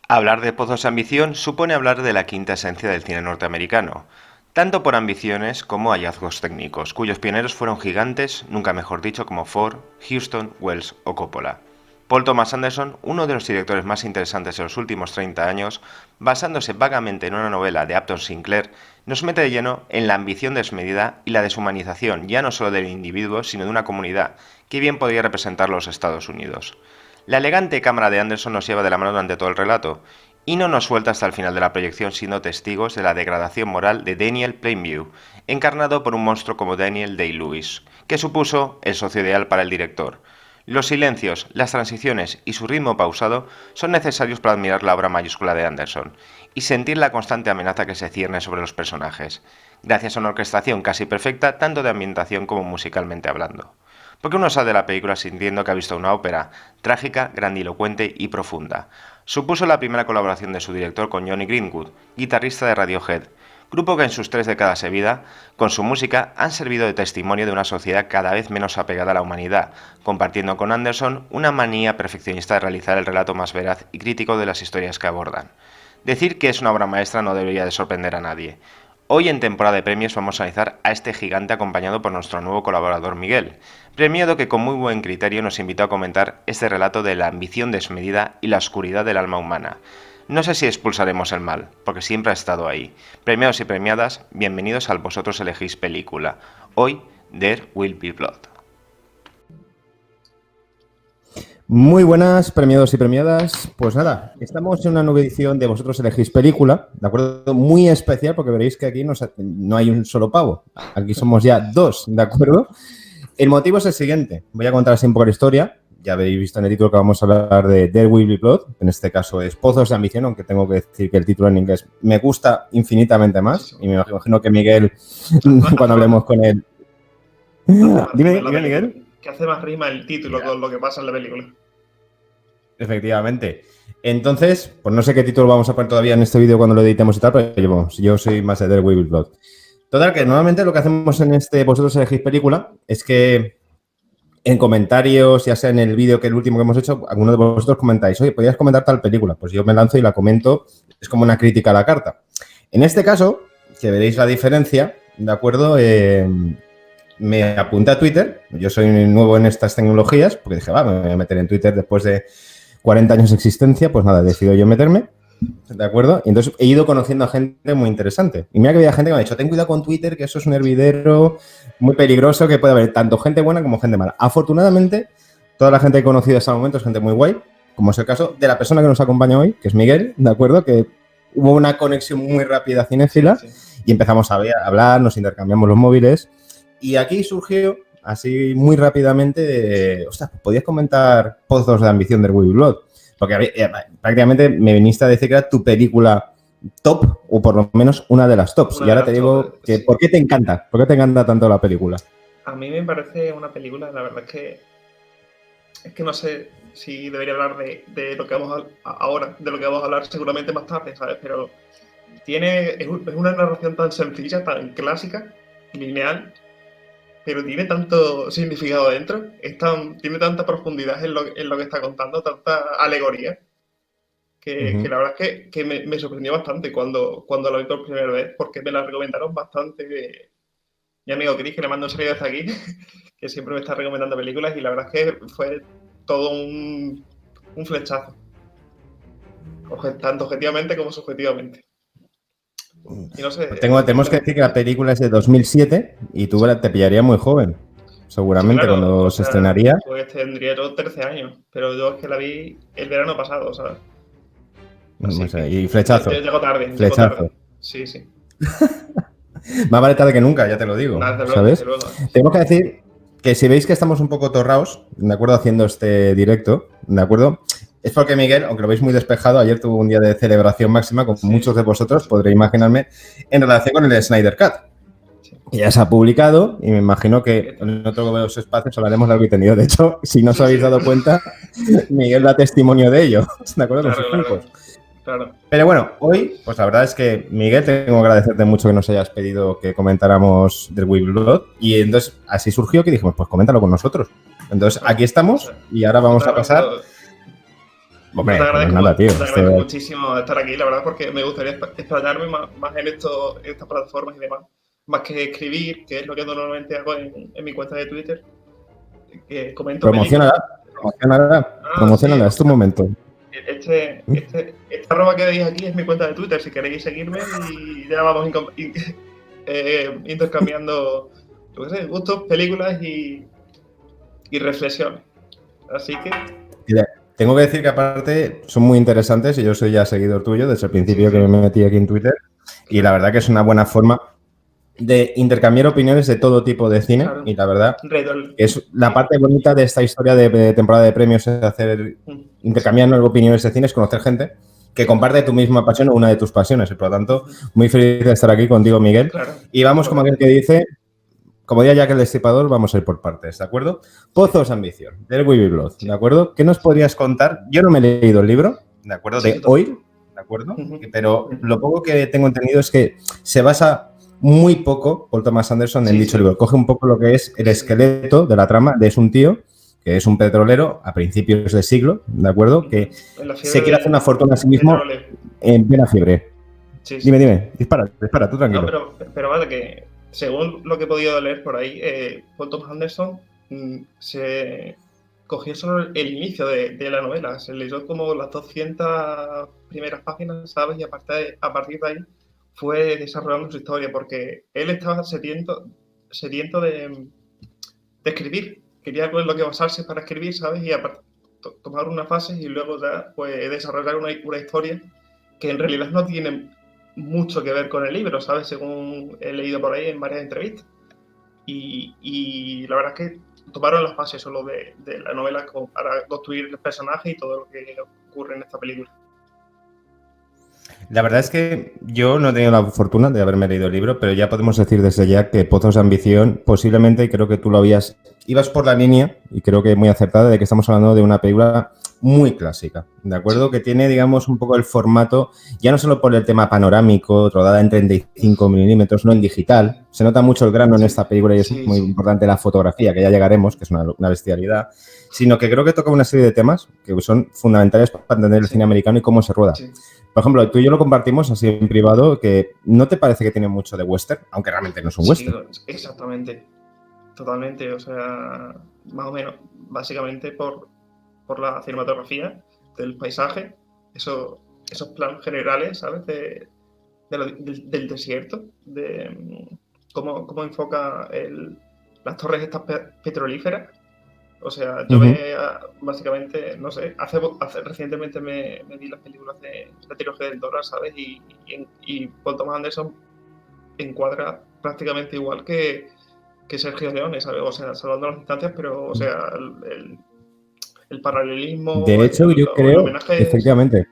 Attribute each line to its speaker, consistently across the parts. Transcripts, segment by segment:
Speaker 1: Hablar de Pozos de Ambición supone hablar de la quinta esencia del cine norteamericano, tanto por ambiciones como hallazgos técnicos, cuyos pioneros fueron gigantes, nunca mejor dicho, como Ford, Huston, Wells o Coppola. Paul Thomas Anderson, uno de los directores más interesantes de los últimos 30 años, basándose vagamente en una novela de Upton Sinclair, nos mete de lleno en la ambición desmedida y la deshumanización ya no solo del individuo, sino de una comunidad, que bien podría representar los Estados Unidos. La elegante cámara de Anderson nos lleva de la mano durante todo el relato, y no nos suelta hasta el final de la proyección siendo testigos de la degradación moral de Daniel Plainview, encarnado por un monstruo como Daniel Day-Lewis, que supuso el socio ideal para el director. Los silencios, las transiciones y su ritmo pausado son necesarios para admirar la obra mayúscula de Anderson y sentir la constante amenaza que se cierne sobre los personajes, gracias a una orquestación casi perfecta tanto de ambientación como musicalmente hablando. Porque uno sale de la película sintiendo que ha visto una ópera trágica, grandilocuente y profunda. Supuso la primera colaboración de su director con Johnny Greenwood, guitarrista de Radiohead, grupo que en sus 3 décadas de vida, con su música, han servido de testimonio de una sociedad cada vez menos apegada a la humanidad, compartiendo con Anderson una manía perfeccionista de realizar el relato más veraz y crítico de las historias que abordan. Decir que es una obra maestra no debería de sorprender a nadie. Hoy en temporada de premios vamos a analizar a este gigante acompañado por nuestro nuevo colaborador Miguel, premiado que con muy buen criterio nos invitó a comentar este relato de la ambición desmedida y la oscuridad del alma humana. No sé si expulsaremos el mal, porque siempre ha estado ahí. Premiados y premiadas, bienvenidos al Vosotros Elegís Película. Hoy, There Will Be Blood.
Speaker 2: Muy buenas, premiados y premiadas. Pues nada, estamos en una nueva edición de Vosotros Elegís Película, ¿de acuerdo? Muy especial porque veréis que aquí no hay un solo pavo. Aquí somos ya dos, ¿de acuerdo? El motivo es el siguiente. Voy a contar así un poco la historia. Ya habéis visto en el título que vamos a hablar de There Will Be Blood. En este caso es Pozos de Ambición, aunque tengo que decir que el título en inglés me gusta infinitamente más. Y me imagino que Miguel, cuando hablemos con él... Dime, Miguel.
Speaker 3: Que hace más rima el título con lo que pasa en la película.
Speaker 2: Efectivamente. Entonces, pues no sé qué título vamos a poner todavía en este vídeo cuando lo editemos y tal, pero yo soy más de There Will Be Blood. Total, que normalmente lo que hacemos en este Vosotros Elegís Película es que en comentarios, ya sea en el vídeo que el último que hemos hecho, alguno de vosotros comentáis, oye, ¿podrías comentar tal película? Pues yo me lanzo y la comento, es como una crítica a la carta. En este caso, que veréis la diferencia, ¿de acuerdo? Me apunté a Twitter, yo soy nuevo en estas tecnologías, porque dije, me voy a meter en Twitter después de 40 años de existencia, pues nada, he decidido yo meterme, ¿de acuerdo? Y entonces he ido conociendo a gente muy interesante. Y mira que había gente que me ha dicho, ten cuidado con Twitter, que eso es un hervidero muy peligroso, que puede haber tanto gente buena como gente mala. Afortunadamente, toda la gente que he conocido hasta el momento es gente muy guay, como es el caso de la persona que nos acompaña hoy, que es Miguel, ¿de acuerdo? Que hubo una conexión muy rápida cinéfila y empezamos a hablar, nos intercambiamos los móviles. Y aquí surgió, así muy rápidamente, ostras, ¿podías comentar Pozos de Ambición de Will Blood? Porque prácticamente me viniste a decir que era tu película top, o por lo menos una de las tops. Y ahora te digo, que, ¿por qué te encanta? ¿Por qué te encanta tanto la película?
Speaker 3: A mí me parece una película, la verdad es que no sé si debería hablar de lo que vamos ahora, de lo que vamos a hablar seguramente más tarde, ¿sabes? Pero es una narración tan sencilla, tan clásica, lineal, pero tiene tanto significado dentro, tiene tanta profundidad en lo que está contando, tanta alegoría, que la verdad es que me sorprendió bastante cuando lo vi por primera vez, porque me la recomendaron bastante. Mi amigo Chris, que le mando un saludo desde aquí, que siempre me está recomendando películas, y la verdad es que fue todo un flechazo, tanto objetivamente como subjetivamente. Y no sé,
Speaker 2: tenemos que decir que la película es de 2007 y tú te pillarías muy joven, seguramente, sí, claro, cuando se estrenaría.
Speaker 3: Pues tendría yo 13 años, pero yo es que la vi el verano pasado, ¿sabes?
Speaker 2: Y flechazo.
Speaker 3: Llego tarde. Sí.
Speaker 2: Más vale tarde que nunca, ya te lo digo, ¿sabes?
Speaker 3: Luego.
Speaker 2: Tenemos que decir que si veis que estamos un poco torraos, ¿de acuerdo? Haciendo este directo, ¿de acuerdo? Es porque Miguel, aunque lo veis muy despejado, ayer tuvo un día de celebración máxima, con muchos de vosotros, podréis imaginarme, en relación con el Snyder Cut. Que ya se ha publicado y me imagino que en otro de los espacios hablaremos largo y tendido. De hecho, si no os habéis dado cuenta, Miguel da testimonio de ello, ¿de acuerdo? Con sus puntos.
Speaker 3: Claro.
Speaker 2: Pero bueno, hoy, pues la verdad es que, Miguel, tengo que agradecerte mucho que nos hayas pedido que comentáramos There Will Be Blood. Y entonces así surgió que dijimos, pues coméntalo con nosotros. Entonces aquí estamos y ahora vamos a pasar... Hombre,
Speaker 3: te
Speaker 2: pues
Speaker 3: agradezco,
Speaker 2: nada, tío.
Speaker 3: te agradezco muchísimo estar aquí, la verdad, porque me gustaría explayarme más en estas plataformas y demás. Más que escribir, que es lo que normalmente hago en mi cuenta de Twitter, que comento películas.
Speaker 2: Promocionala,
Speaker 3: Sí,
Speaker 2: es tu momento.
Speaker 3: Esta arroba que veis aquí es mi cuenta de Twitter, si queréis seguirme y ya vamos intercambiando, yo qué sé, gustos, películas y reflexiones. Así que...
Speaker 2: Mira, tengo que decir que aparte son muy interesantes y yo soy ya seguidor tuyo desde el principio
Speaker 3: Sí.
Speaker 2: que me metí aquí en Twitter y la verdad que es una buena forma de intercambiar opiniones de todo tipo de cine
Speaker 3: Claro.
Speaker 2: y la verdad
Speaker 3: Redol.
Speaker 2: es la parte bonita de esta historia de temporada de premios es hacer intercambiar opiniones de cine, es conocer gente que comparte tu misma pasión o una de tus pasiones y por lo tanto muy feliz de estar aquí contigo, Miguel.
Speaker 3: Claro.
Speaker 2: Y vamos como aquel que dice, como diría Jack el Destripador, vamos a ir por partes, ¿de acuerdo? Pozos Ambición, del Weevil Blood, ¿de acuerdo? ¿Qué nos podrías contar? Yo no me he leído el libro, ¿de acuerdo? De Oil, ¿de acuerdo? Pero lo poco que tengo entendido es que se basa muy poco, Paul Thomas Anderson, en dicho libro. Coge un poco lo que es el esqueleto de la trama de es un tío que es un petrolero a principios de siglo, ¿de acuerdo? Que se quiere hacer una fortuna a sí mismo en plena fiebre. Sí. Dime, dispara, tú tranquilo.
Speaker 3: No, pero vale, que según lo que he podido leer por ahí, Paul Thomas Anderson se cogió solo el inicio de la novela, se leyó como las 200 primeras páginas, ¿sabes? Y a partir de ahí fue desarrollando su historia, porque él estaba sediento de escribir, quería algo en lo que basarse para escribir, ¿sabes? Y tomar unas fases y luego ya pues desarrollar una historia que en realidad no tiene mucho que ver con el libro, ¿sabes? Según he leído por ahí en varias entrevistas. Y la verdad es que tomaron las bases solo de la novela como para construir el personaje y todo lo que ocurre en esta película.
Speaker 2: La verdad es que yo no he tenido la fortuna de haberme leído el libro, pero ya podemos decir desde ya que Pozos de Ambición, posiblemente, creo que tú ibas por la línea, y creo que muy acertada, de que estamos hablando de una película muy clásica, ¿de acuerdo? Que tiene, digamos, un poco el formato, ya no solo por el tema panorámico, rodada en 35 milímetros, no en digital. Se nota mucho el grano en esta película y es muy importante la fotografía, que ya llegaremos, que es una bestialidad, sino que creo que toca una serie de temas que son fundamentales para entender el cine americano y cómo se rueda. Por ejemplo, tú y yo lo compartimos así en privado, que ¿no te parece que tiene mucho de western? Aunque realmente no es un western.
Speaker 3: Exactamente. Totalmente. O sea, más o menos, básicamente por la cinematografía del paisaje, esos planos generales, ¿sabes? Del desierto, de cómo enfoca las torres estas petrolíferas. O sea, yo básicamente, no sé, recientemente me vi las películas de la trilogía del Dora, ¿sabes? Y Paul Thomas Anderson encuadra prácticamente igual que Sergio Leone, ¿sabes? O sea, salvando las distancias, pero, o sea, el paralelismo...
Speaker 2: De hecho, yo creo, efectivamente.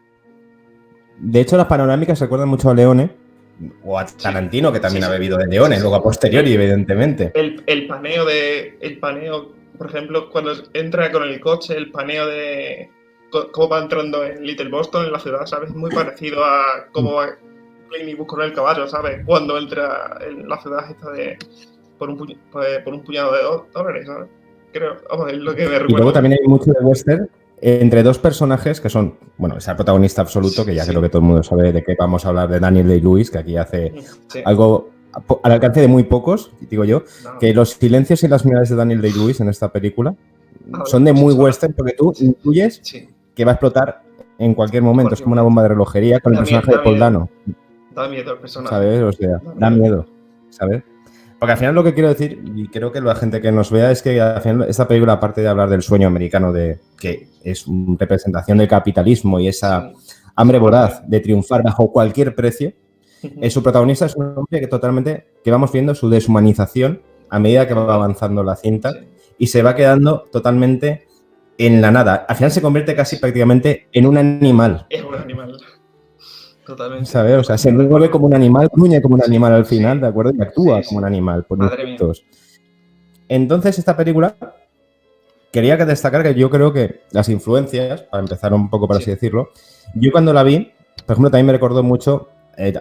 Speaker 2: De hecho, las panorámicas recuerdan mucho a Leone, o a Tarantino, que también ha bebido de Leone, luego a posteriori, evidentemente.
Speaker 3: El paneo, por ejemplo, cuando entra con el coche, el paneo de cómo va entrando en Little Boston, en la ciudad, ¿sabes? Muy parecido a cómo va Clint Eastwood con el caballo, ¿sabes? Cuando entra en la ciudad esta por un puñado de dólares, ¿sabes? Creo, vamos, es lo que me recuerda.
Speaker 2: Y luego también hay mucho de western entre dos personajes que son, bueno, es el protagonista absoluto, que ya creo que todo el mundo sabe de qué vamos a hablar, de Daniel Day-Lewis, que aquí hace algo al alcance de muy pocos, digo yo, que los silencios y las miradas de Daniel Day-Lewis en esta película son de muy western, porque tú intuyes que va a explotar en cualquier momento. Es como una bomba de relojería con el personaje de Paul Dano.
Speaker 3: Da miedo el personaje.
Speaker 2: ¿Sabes? O sea, da miedo, ¿sabes? Porque al final lo que quiero decir, y creo que la gente que nos vea, es que al final esta película, aparte de hablar del sueño americano, que es una representación del capitalismo y esa hambre voraz de triunfar bajo cualquier precio, su protagonista es un hombre que vamos viendo su deshumanización a medida que va avanzando la cinta y se va quedando totalmente en la nada. Al final se convierte casi prácticamente en un animal.
Speaker 3: Es un animal. Totalmente.
Speaker 2: ¿Sabes? O sea, se mueve como un animal, gruñe como un animal al final, ¿de acuerdo? Y actúa como un animal, por instintos. Entonces, esta película, quería destacar que yo creo que las influencias, para empezar un poco por así decirlo, yo cuando la vi, por ejemplo, también me recordó mucho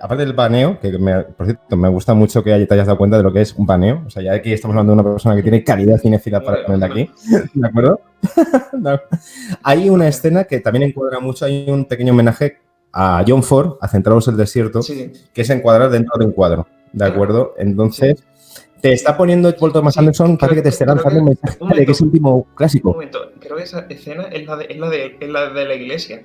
Speaker 2: aparte del paneo, que por cierto, me gusta mucho que te hayas dado cuenta de lo que es un paneo. O sea, ya aquí estamos hablando de una persona que tiene calidad cinéfila para ponerla aquí. ¿De acuerdo? No. Hay una escena que también encuadra mucho. Hay un pequeño homenaje a John Ford, a Centrados el Desierto, que es encuadrar dentro de un cuadro. ¿De acuerdo? Entonces, te está poniendo Paul Thomas Anderson, parece que te esté lanzando un mensaje de que es un último clásico.
Speaker 3: Un momento, creo que esa escena es la de la iglesia.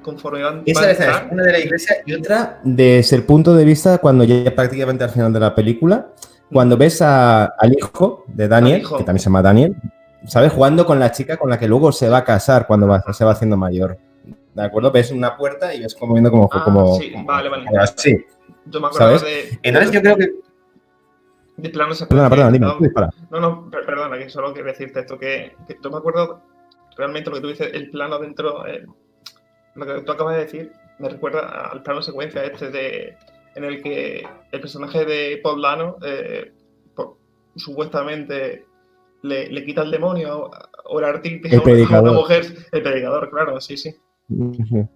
Speaker 3: Conforme van
Speaker 2: esa escena es una de la iglesia y otra desde el punto de vista cuando ya prácticamente al final de la película, cuando ves al hijo de Daniel, que también se llama Daniel, ¿sabes? Jugando con la chica con la que luego se va a casar cuando se va haciendo mayor. ¿De acuerdo? Ves una puerta y ves como viendo como
Speaker 3: sí, vale.
Speaker 2: Así.
Speaker 3: Yo me acuerdo
Speaker 2: ¿sabes? Entonces yo creo que...
Speaker 3: De plano se
Speaker 2: Perdona, dime.
Speaker 3: No, perdona, que solo quiero decirte esto, que yo me acuerdo realmente lo que tú dices, el plano dentro, lo que tú acabas de decir, me recuerda al plano secuencia en el que el personaje de Paul Dano supuestamente le quita el demonio o el artífice a una mujer, el predicador, claro, sí.
Speaker 2: Uh-huh.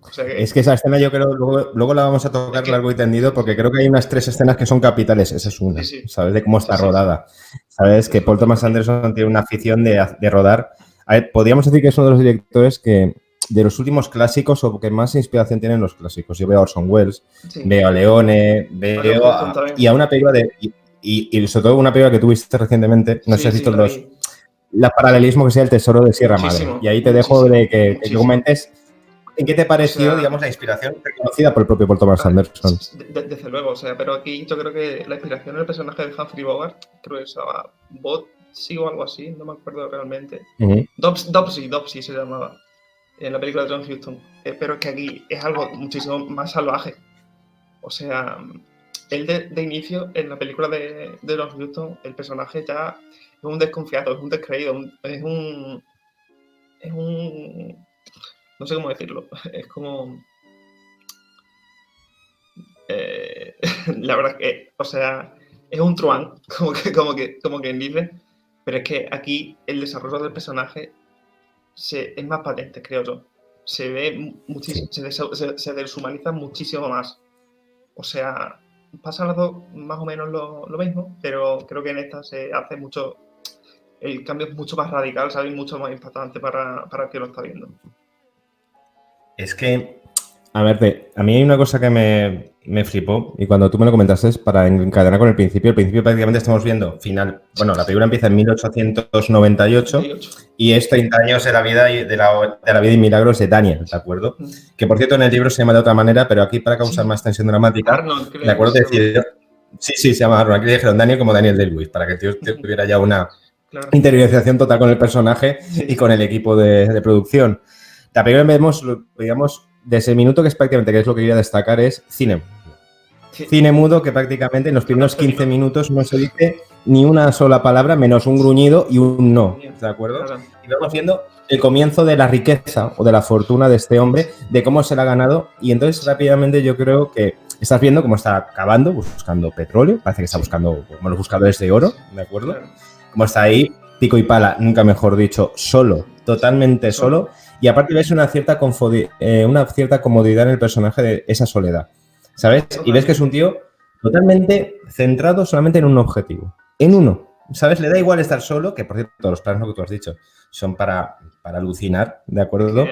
Speaker 2: O sea es que esa escena yo creo, luego la vamos a tocar largo y tendido, porque creo que hay unas 3 escenas que son capitales. Esa es una, ¿sabes? De cómo está rodada. ¿Sabes? Que Paul Thomas Anderson tiene una afición de rodar. A ver, podríamos decir que es uno de los directores que, de los últimos clásicos, o que más inspiración tienen los clásicos. Yo veo a Orson Welles, veo a Leone, y a una película y sobre todo una película que tuviste recientemente, no sé si has visto los paralelismo que sea El Tesoro de Sierra Madre. Y ahí te dejo de que comentes ¿en qué te pareció, digamos, la inspiración reconocida por el propio Paul Thomas Anderson?
Speaker 3: Desde luego, o sea, pero aquí yo creo que la inspiración en el personaje de Humphrey Bogart, creo que se llamaba Botsy o algo así, no me acuerdo realmente. Dobbsy se llamaba, en la película de John Huston. Pero es que aquí es algo muchísimo más salvaje. O sea, él de inicio, en la película de John Huston, el personaje ya es un desconfiado, es un descreído, es un no sé cómo decirlo, es como... la verdad que, o sea, es un truán, como que dice, pero es que aquí el desarrollo del personaje es más patente, creo yo. Se ve muchísimo, se deshumaniza muchísimo más. O sea, pasa las dos más o menos lo mismo, pero creo que en esta se hace mucho... El cambio es mucho más radical, ¿sabes? Mucho más impactante para el que lo está viendo.
Speaker 2: Es que, a ver, a mí hay una cosa que me flipó, y cuando tú me lo comentaste es para encadenar con el principio prácticamente estamos viendo final, bueno, la película empieza en 1898 y es 30 años de la vida de la vida y milagros de Daniel, ¿de acuerdo? Que por cierto en el libro se llama de otra manera, pero aquí para causar más tensión dramática,
Speaker 3: Arnold,
Speaker 2: ¿de acuerdo? Sí, se llama Arnold, aquí le dijeron Daniel como Daniel Day-Lewis, para que el tío tuviera ya una interiorización total con el personaje y con el equipo de producción. La película vemos, digamos, desde el minuto que es prácticamente, que es lo que quería destacar, es cine. Cine mudo que prácticamente en los primeros 15 minutos no se dice ni una sola palabra, menos un gruñido y un no, ¿de acuerdo? Y vamos viendo el comienzo de la riqueza o de la fortuna de este hombre, de cómo se la ha ganado, y entonces rápidamente yo creo que estás viendo cómo está cavando, buscando petróleo, parece que está buscando como los buscadores de oro, ¿de acuerdo? Como está ahí, pico y pala, nunca mejor dicho, solo, totalmente solo. Y aparte ves una cierta comodidad en el personaje de esa soledad, ¿sabes? Y ves que es un tío totalmente centrado solamente en un objetivo. En uno, ¿sabes? Le da igual estar solo, que por cierto, los planes, lo que tú has dicho, son para alucinar, ¿de acuerdo?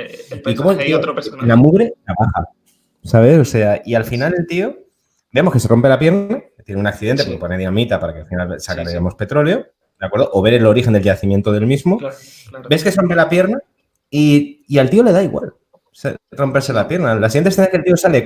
Speaker 2: Y como el tío, la mugre la baja, ¿sabes? O sea, y al final el tío, vemos que se rompe la pierna, tiene un accidente porque pone dinamita para que al final sacaríamos petróleo, ¿de acuerdo? O ver el origen del yacimiento del mismo. Claro. Ves que se rompe la pierna. Y al tío le da igual romperse la pierna. La siguiente escena es que el tío sale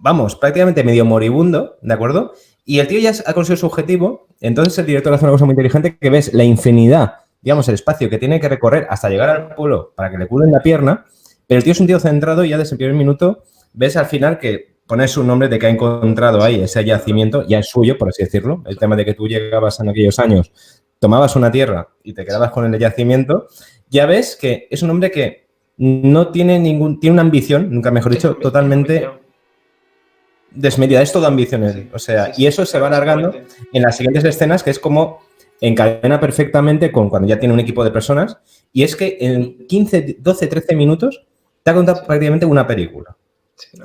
Speaker 2: vamos, prácticamente medio moribundo, ¿de acuerdo? Y el tío ya ha conseguido su objetivo. Entonces el director hace una cosa muy inteligente, que ves la infinidad, digamos, el espacio que tiene que recorrer hasta llegar al pueblo para que le curen la pierna. Pero el tío es un tío centrado y ya desde el primer minuto ves al final que pone su nombre de que ha encontrado ahí ese yacimiento, ya es suyo, por así decirlo. El tema de que tú llegabas en aquellos años, tomabas una tierra y te quedabas con el yacimiento, ya ves que es un hombre que no tiene tiene una ambición, nunca mejor dicho, totalmente desmedida. Es todo ambición, o sea, y eso se va alargando en las siguientes escenas, que es como encadena perfectamente con cuando ya tiene un equipo de personas, y es que en 15, 12, 13 minutos te ha contado prácticamente una película.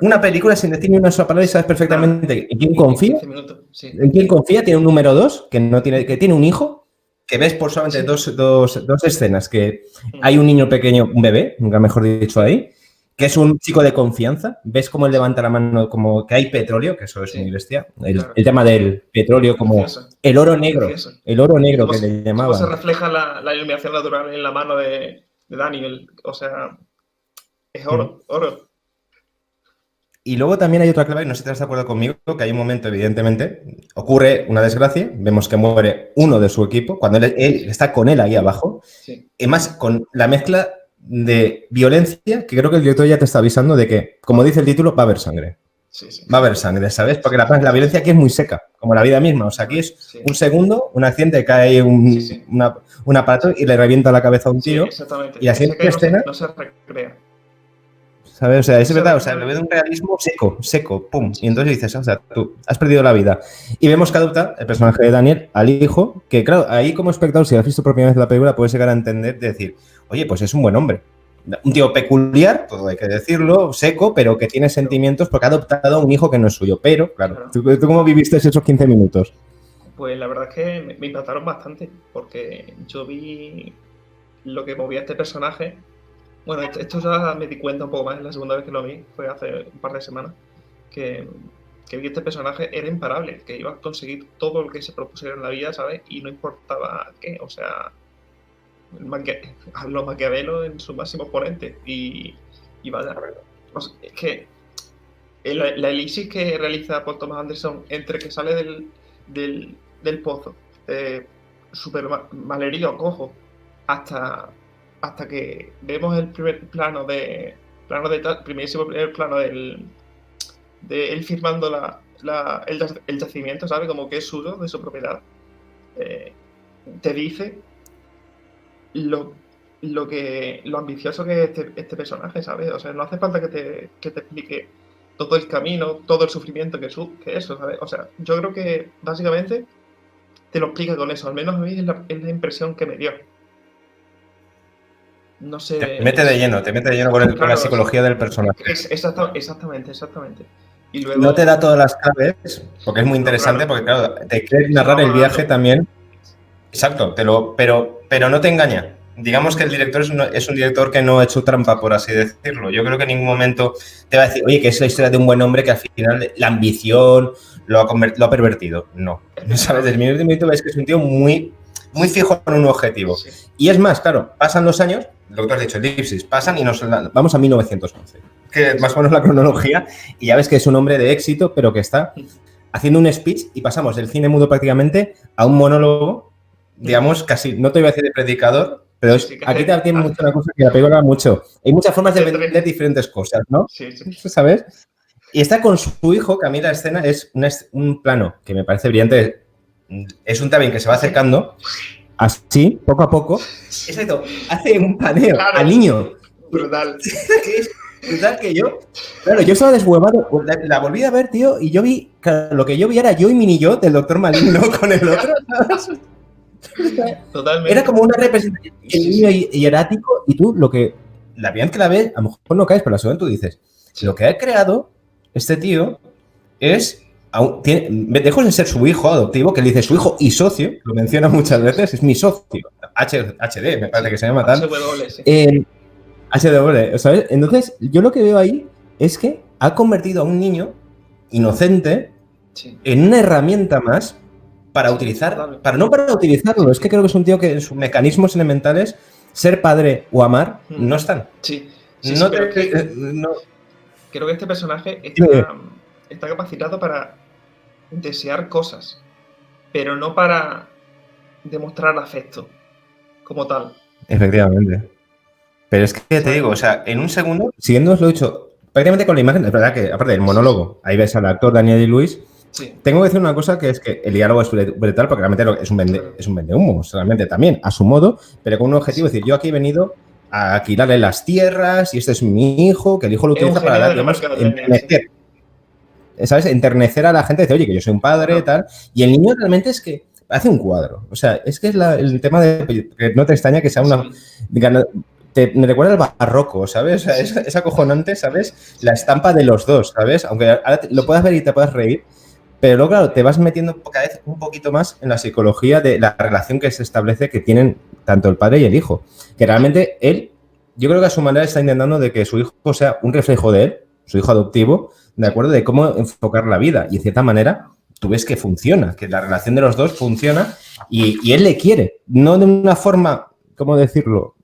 Speaker 2: Una película sin decir ni una sola palabra y sabes perfectamente en quién confía.
Speaker 3: 15 minutos, sí.
Speaker 2: En quién confía, tiene un número 2, que tiene un hijo, que ves por solamente dos escenas, que hay un niño pequeño, un bebé, nunca mejor dicho ahí, que es un chico de confianza, ves cómo él levanta la mano como que hay petróleo, que eso es muy bestia, el tema del petróleo como el oro negro que le llamaban.
Speaker 3: Cómo se refleja la iluminación natural en la mano de Daniel, o sea, es oro, oro.
Speaker 2: Y luego también hay otra clave, no sé si estás de acuerdo conmigo, que hay un momento, evidentemente, ocurre una desgracia, vemos que muere uno de su equipo, cuando él está con él ahí abajo, y más con la mezcla de violencia, que creo que el director ya te está avisando de que, como dice el título, va a haber sangre. Va a haber sangre, ¿sabes? Porque la violencia aquí es muy seca, como la vida misma. O sea, aquí es un segundo, un accidente, cae un aparato y le revienta la cabeza a un tío.
Speaker 3: Exactamente.
Speaker 2: Y así en escena...
Speaker 3: No se recrea.
Speaker 2: ¿Sabes? O sea, es verdad, o sea, le ve de un realismo seco, pum. Y entonces dices, o sea, tú has perdido la vida. Y vemos que adopta el personaje de Daniel al hijo, que claro, ahí como espectador, si has visto por primera vez la película, puedes llegar a entender, de decir, oye, pues es un buen hombre. Un tío peculiar, todo hay que decirlo, seco, pero que tiene sentimientos porque ha adoptado a un hijo que no es suyo. Pero, claro, ¿tú cómo viviste esos 15 minutos?
Speaker 3: Pues la verdad es que me impactaron bastante, porque yo vi lo que movía este personaje. Bueno, esto ya me di cuenta un poco más en la segunda vez que lo vi, fue hace un par de semanas, que vi este personaje era imparable, que iba a conseguir todo lo que se propusiera en la vida, ¿sabes? Y no importaba qué, o sea, los Maquiavelo en su máximo exponente. Y vaya, o sea, es que la elipsis que realiza Paul Thomas Anderson entre que sale del pozo, súper malherido, cojo, hasta que vemos el primerísimo plano de él firmando el yacimiento, ¿sabes? Como que es suyo, de su propiedad. Te dice lo ambicioso que es este personaje, ¿sabes? O sea, no hace falta que te explique todo el camino, todo el sufrimiento que eso, ¿sabes? O sea, yo creo que básicamente te lo explica con eso, al menos a mí es la impresión que me dio. No sé.
Speaker 2: Te mete de lleno con la psicología del personaje.
Speaker 3: Exactamente. Y luego,
Speaker 2: no te da todas las claves, porque es muy interesante, porque claro, te quiere narrar el viaje también. Exacto, pero no te engaña. Digamos que el director es un director que no ha hecho trampa, por así decirlo. Yo creo que en ningún momento te va a decir, oye, que es la historia de un buen hombre que al final la ambición lo ha pervertido. No, ¿sabes? Desde el minuto ves que es un tío muy fijo en un objetivo. Sí. Y es más, claro, pasan los años, lo que tú has dicho, elipsis, pasan y vamos a 1911, que es más o menos la cronología, y ya ves que es un hombre de éxito, pero que está haciendo un speech y pasamos del cine mudo prácticamente a un monólogo, digamos, casi, no te voy a decir de predicador, pero aquí también tiene mucho una cosa que la película mucho. Hay muchas formas de vender diferentes cosas, ¿no? Sí. ¿Sabes? Y está con su hijo, que a mí la escena es un plano que me parece brillante. Es un Tabin que se va acercando, así, poco a poco. Exacto, hace un paneo al niño.
Speaker 3: Brutal.
Speaker 2: Brutal que yo. Claro, yo estaba deshuevado. La volví a ver, tío, y yo vi. Claro, lo que yo vi era yo y mini yo del Dr. Maligno con el otro.
Speaker 3: Totalmente.
Speaker 2: Era como una representación del niño hierático, y tú lo que. La primera vez que la ves, a lo mejor no caes, pero la segunda tú dices: lo que ha creado este tío es. Dejó de ser su hijo adoptivo, que él dice su hijo y socio, lo menciona muchas veces, es mi socio. HD, me parece que se llama tal. HW, ¿sabes? Entonces, yo lo que veo ahí es que ha convertido a un niño inocente en una herramienta más para utilizarlo, es que creo que es un tío que en sus mecanismos elementales, ser padre o amar, no están.
Speaker 3: Creo que este personaje está capacitado para desear cosas, pero no para demostrar afecto como tal.
Speaker 2: Efectivamente. Pero es que te digo, o sea, en un segundo, siguiendo os lo he dicho, prácticamente con la imagen, es verdad que aparte del monólogo, ahí ves al actor Daniel Day-Lewis, tengo que decir una cosa, que es que el diálogo es brutal, porque realmente es un vendehumo, realmente también, a su modo, pero con un objetivo, es decir, yo aquí he venido a alquilarle las tierras y este es mi hijo, que el hijo lo utiliza para dar, digamos, enternecer. ¿Sabes? Enternecer a la gente, dice, oye, que yo soy un padre, tal. Y el niño realmente es que hace un cuadro. O sea, es que es el tema de que no te extraña que sea una... me recuerda al barroco, ¿sabes? O sea, es acojonante, ¿sabes? La estampa de los dos, ¿sabes? Aunque ahora lo puedas ver y te puedas reír, pero luego, claro, te vas metiendo cada vez un poquito más en la psicología de la relación que se establece que tienen tanto el padre y el hijo. Que realmente él, yo creo que a su manera está intentando de que su hijo sea un reflejo de él, su hijo adoptivo, ¿de acuerdo? De cómo enfocar la vida. Y de cierta manera, tú ves que funciona, que la relación de los dos funciona y él le quiere. No de una forma, ¿cómo decirlo?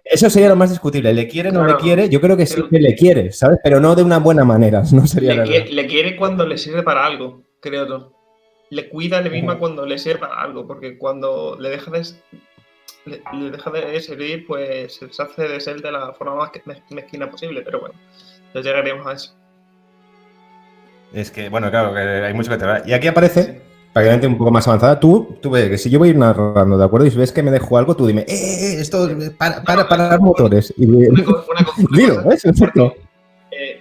Speaker 2: Eso sería lo más discutible. ¿Le quiere o no le quiere? Yo creo que sí que le quiere, ¿sabes? Pero no de una buena manera. No sería
Speaker 3: le quiere cuando le sirve para algo, creo yo. Le cuida a él misma cuando le sirve para algo, porque cuando le deja de servir, pues se hace de ser de la forma más mezquina posible. Pero bueno, ya llegaremos a eso.
Speaker 2: Es que, bueno, claro, que hay mucho que te va. Y aquí aparece, para que vean un poco más avanzada, tú ves que si yo voy a ir narrando, ¿de acuerdo? Y si ves que me dejo algo, tú dime, esto, para los motores.
Speaker 3: Una cosa,
Speaker 2: eso es cierto.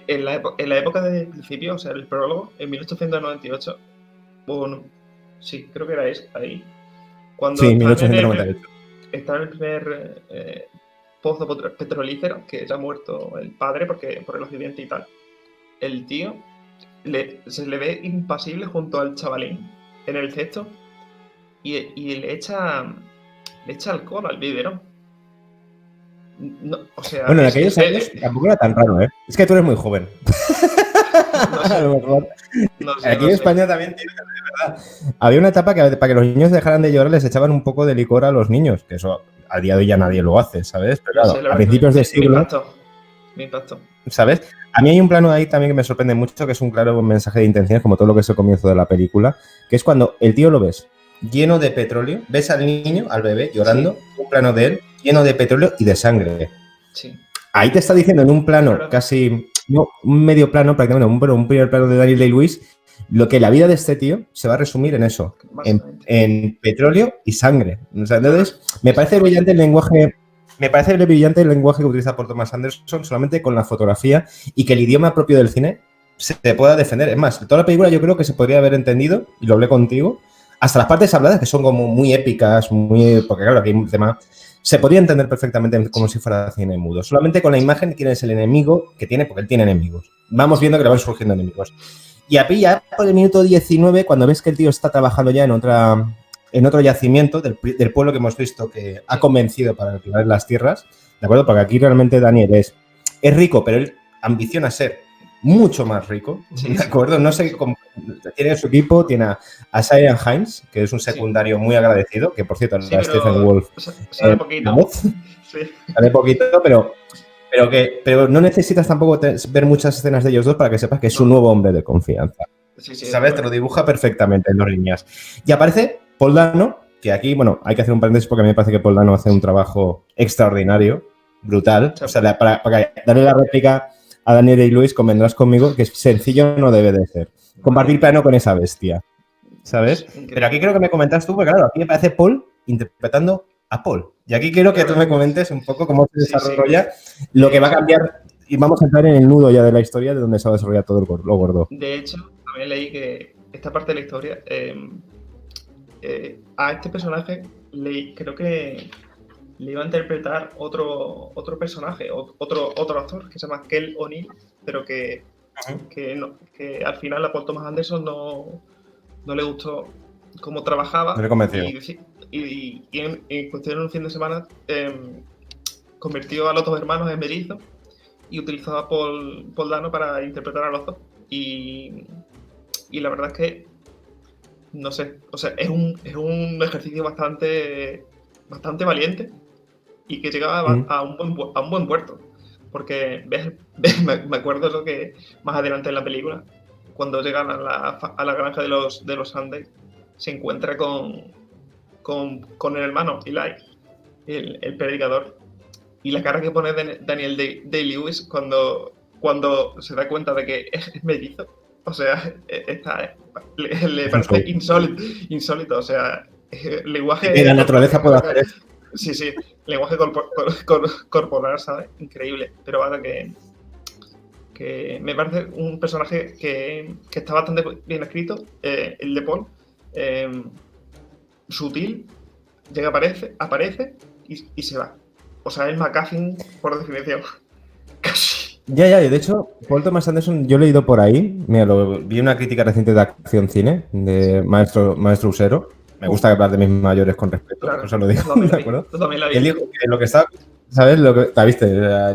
Speaker 3: En la época del principio, o sea, el prólogo, en 1898, bueno, sí, creo que era ahí. Cuando
Speaker 2: sí, 1898.
Speaker 3: está en el primer pozo petrolífero, que ya ha muerto el padre por el accidente y tal, el tío se le ve impasible junto al chavalín en el cesto y le echa alcohol al biberón. No, o sea,
Speaker 2: bueno, en aquellos años tampoco era tan raro, ¿eh? Es que tú eres muy joven.
Speaker 3: No sé.
Speaker 2: A lo mejor.
Speaker 3: No sé,
Speaker 2: Aquí en España también tiene, de verdad. Había una etapa que para que los niños dejaran de llorar les echaban un poco de licor a los niños, que eso a día de hoy ya nadie lo hace, ¿sabes? Pero claro, a principios de siglo...
Speaker 3: Me impactó.
Speaker 2: ¿Sabes? A mí hay un plano ahí también que me sorprende mucho, que es un claro mensaje de intenciones, como todo lo que es el comienzo de la película, que es cuando el tío lo ves lleno de petróleo, ves al niño, al bebé, llorando, un plano de él lleno de petróleo y de sangre.
Speaker 3: Sí.
Speaker 2: Ahí te está diciendo en un plano casi, no, un medio plano, prácticamente un primer plano de Daniel Day-Lewis, lo que la vida de este tío se va a resumir en eso, en petróleo y sangre. O sea, entonces, me parece brillante el lenguaje. Me parece brillante el lenguaje que utiliza por Thomas Anderson solamente con la fotografía y que el idioma propio del cine se pueda defender. Es más, toda la película yo creo que se podría haber entendido, y lo hablé contigo, hasta las partes habladas que son como muy épicas, porque claro, aquí hay un tema... Se podría entender perfectamente como si fuera cine mudo. Solamente con la imagen quién es el enemigo que tiene, porque él tiene enemigos. Vamos viendo que le van surgiendo enemigos. Y a ya por el minuto 19, cuando ves que el tío está trabajando ya en otro yacimiento del pueblo que hemos visto que ha convencido para alquilar las tierras, ¿de acuerdo? Porque aquí realmente Daniel es rico, pero él ambiciona ser mucho más rico, ¿de acuerdo? No sé cómo... Tiene su equipo, tiene a Ciarán Hinds, que es un secundario muy agradecido, que por cierto, a Stephen Wolf...
Speaker 3: Sale poquito.
Speaker 2: Sale poquito, pero no necesitas tampoco ver muchas escenas de ellos dos para que sepas que es un nuevo hombre de confianza. ¿Sabes? Te lo dibuja perfectamente en dos líneas. Y aparece Paul Dano, que aquí, bueno, hay que hacer un paréntesis porque a mí me parece que Paul Dano hace un trabajo extraordinario, brutal. O sea, para darle la réplica a Daniel Day-Lewis, convendrás conmigo que sencillo no debe de ser. Compartir plano con esa bestia, ¿sabes? Pero aquí creo que me comentas tú, porque claro, aquí me parece Paul interpretando a Paul. Y aquí quiero que tú me comentes un poco cómo se desarrolla lo que va a cambiar y vamos a entrar en el nudo ya de la historia de donde se va a desarrollar todo lo gordo.
Speaker 3: De hecho, también leí que esta parte de la historia a este personaje creo que le iba a interpretar otro personaje, otro actor que se llama Kel O'Neill, pero que al final a Paul Thomas Anderson no le gustó cómo trabajaba.
Speaker 2: No le convenció.
Speaker 3: Y en cuestión de un fin de semana convirtió a los dos hermanos en mellizos y utilizó a Paul Dano para interpretar a los dos. Y la verdad es que no sé, o sea, es un ejercicio bastante valiente y que llegaba a un buen puerto. Porque me acuerdo lo que más adelante en la película, cuando llegan a la granja de los Andes, se encuentra con el hermano Eli, el predicador, y la cara que pone Daniel Day-Lewis cuando se da cuenta de que es mellizo. O sea, le parece insólito, o sea, lenguaje...
Speaker 2: Que la naturaleza puede hacer eso.
Speaker 3: Sí, lenguaje corporal, ¿sabes? Increíble, pero vaya que me parece un personaje que está bastante bien escrito, el de Paul, sutil, aparece y se va. O sea, el McGuffin por definición. Casi.
Speaker 2: Ya, de hecho, Paul Thomas Anderson, yo he leído por ahí, mira, vi una crítica reciente de Acción Cine, de Maestro Usero. Me gusta hablar de mis mayores con respeto,
Speaker 3: Claro,
Speaker 2: por eso lo digo,
Speaker 3: yo también
Speaker 2: ¿de
Speaker 3: la vi,
Speaker 2: acuerdo?
Speaker 3: yo también la
Speaker 2: Y él
Speaker 3: vi.
Speaker 2: dijo que lo que está, ¿sabes? ¿La viste?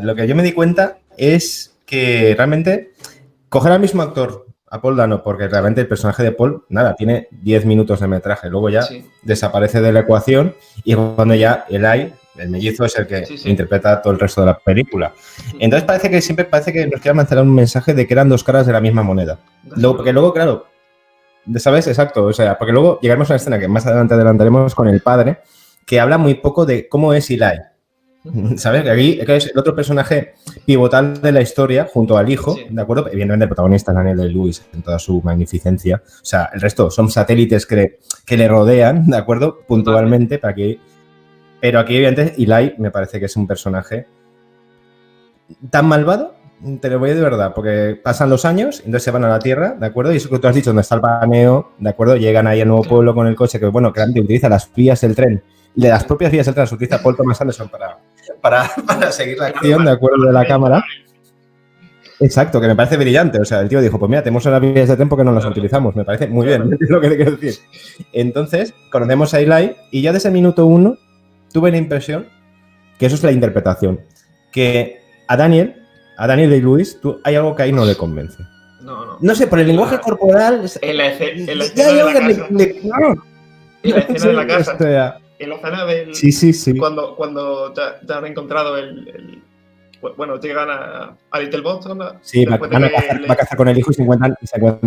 Speaker 2: Lo que yo me di cuenta es que realmente coger al mismo actor, a Paul Dano, porque realmente el personaje de Paul, nada, tiene 10 minutos de metraje, luego ya
Speaker 3: Sí,
Speaker 2: desaparece de la ecuación y cuando ya Eli, el mellizo, es el que
Speaker 3: sí.
Speaker 2: interpreta todo el resto de la película. Entonces parece que nos quieren lanzar un mensaje de que eran dos caras de la misma moneda. Porque luego, claro, ¿sabes? Exacto, o sea, porque luego llegaremos a una escena que más adelante adelantaremos con el padre, que habla muy poco de cómo es Eli. ¿Sabes? Que aquí es el otro personaje pivotal de la historia junto al hijo,
Speaker 3: Sí.
Speaker 2: ¿de acuerdo? Evidentemente el protagonista es Daniel Day-Lewis en toda su magnificencia. O sea, el resto son satélites que le rodean, ¿de acuerdo? Puntualmente, para que... Pero aquí, evidentemente, Eli me parece que es un personaje tan malvado, te lo voy a decir de verdad, porque pasan los años, entonces se van a la Tierra, ¿de acuerdo? Y eso que tú has dicho, donde está el paneo, ¿de acuerdo? Llegan ahí al nuevo pueblo con el coche, que bueno, que antes utiliza las vías del tren, de las propias vías del tren, las utiliza Paul Thomas Anderson para seguir la acción, ¿de acuerdo? De la cámara. Exacto, que me parece brillante. O sea, el tío dijo, pues mira, tenemos las vías de tren porque no las utilizamos. Me parece muy bien, es lo que te quiero decir. Entonces, conocemos a Eli y ya desde el minuto 1 tuve la impresión que eso es la interpretación. Que a Daniel Day-Lewis, hay algo que ahí no le convence.
Speaker 3: No.
Speaker 2: No sé, por el lenguaje corporal...
Speaker 3: En la escena de la casa. En la escena de la casa.
Speaker 2: O sea,
Speaker 3: En la escena del...
Speaker 2: Sí.
Speaker 3: Cuando ya han encontrado bueno, llegan a Little Boston.
Speaker 2: Sí, va a cazar con el hijo y se encuentran